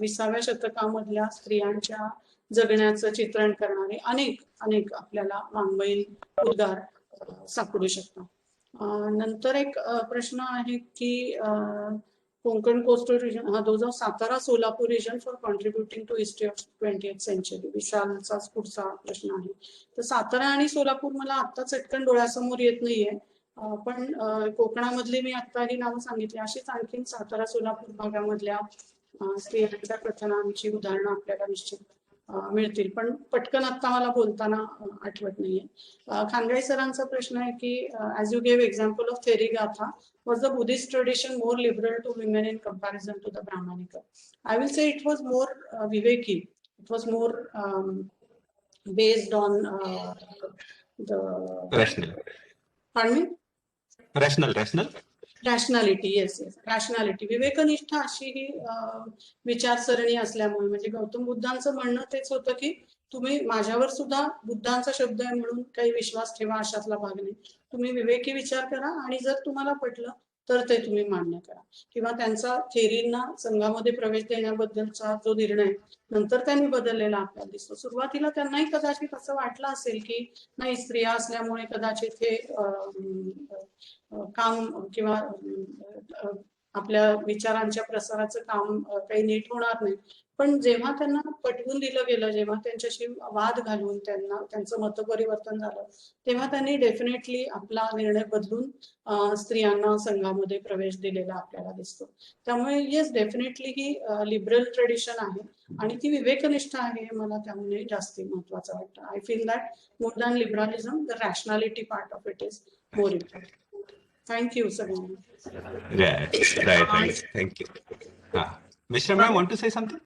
20व्या शतकामधल्या स्त्रियांच्या जगण्याचं चित्रण करणारे अनेक आपल्याला वाङ्मयीन उद्गार सापडू शकतात. नंतर एक प्रश्न आहे की कोकण कोस्टल रिजन, हा 2000 Satara Solapur region for contributing to history of 20th century, विशालचाच पुढचा प्रश्न आहे. तर सातारा आणि सोलापूर मला आता चटकन डोळ्यासमोर येत नाहीये, पण कोकणामधली मी आता ही नावं सांगितली, अशीच आणखीन सातारा सोलापूर भागामधल्या स्त्रियांच्या कथनांची उदाहरणं आपल्याला निश्चित मिळतील, पण पटकन आता मला बोलताना आठवत नाहीये. खानगाई सरांचा प्रश्न आहे की as you gave example of Theri Gatha, was the Buddhist tradition more liberal to women in comparison to the Brahmanica? I will say it was more Viveki. It was more based on the rational. Pardon me? Rational. Rationality, yes, rationality. विवेकनिष्ठ अशी ही विचारसरणी असल्यामुळे, म्हणजे गौतम बुद्धांचं म्हणणं तेच होतं की तुम्ही माझ्यावर सुद्धा बुद्धांचा शब्द आहे म्हणून काही विश्वास ठेवा अशातला भाग नाही. तुम्ही विवेकी विचार करा आणि जर तुम्हाला पटलं तर ते तुम्ही मान्य करा. किंवा त्यांचा थेरींना संघामध्ये प्रवेश देण्याबद्दलचा जो निर्णय नंतर त्यांनी बदललेला आपल्याला दिसतो. सुरुवातीला त्यांनाही कदाचित असं वाटलं असेल की नाही, स्त्रिया असल्यामुळे कदाचित हे काम किंवा आपल्या विचारांच्या प्रसाराचं काम काही नीट होणार नाही. पण जेव्हा त्यांना पटवून दिलं गेलं, जेव्हा त्यांच्याशी वाद घालून त्यांचं मतपरिवर्तन झालं, तेव्हा त्यांनी डेफिनेटली आपला निर्णय बदलून स्त्रियांना संघामध्ये प्रवेश दिलेला आपल्याला दिसतो. त्यामुळे येस, डेफिनेटली ही लिबरल ट्रेडिशन आहे आणि ती विवेकनिष्ठ आहे, मला त्यामुळे जास्ती महत्वाचं वाटतं. I feel that more than liberalism, the rationality part of it is more important. Thank you, Sagan. Right. Thank you. Mr. Ma'am, want to say something?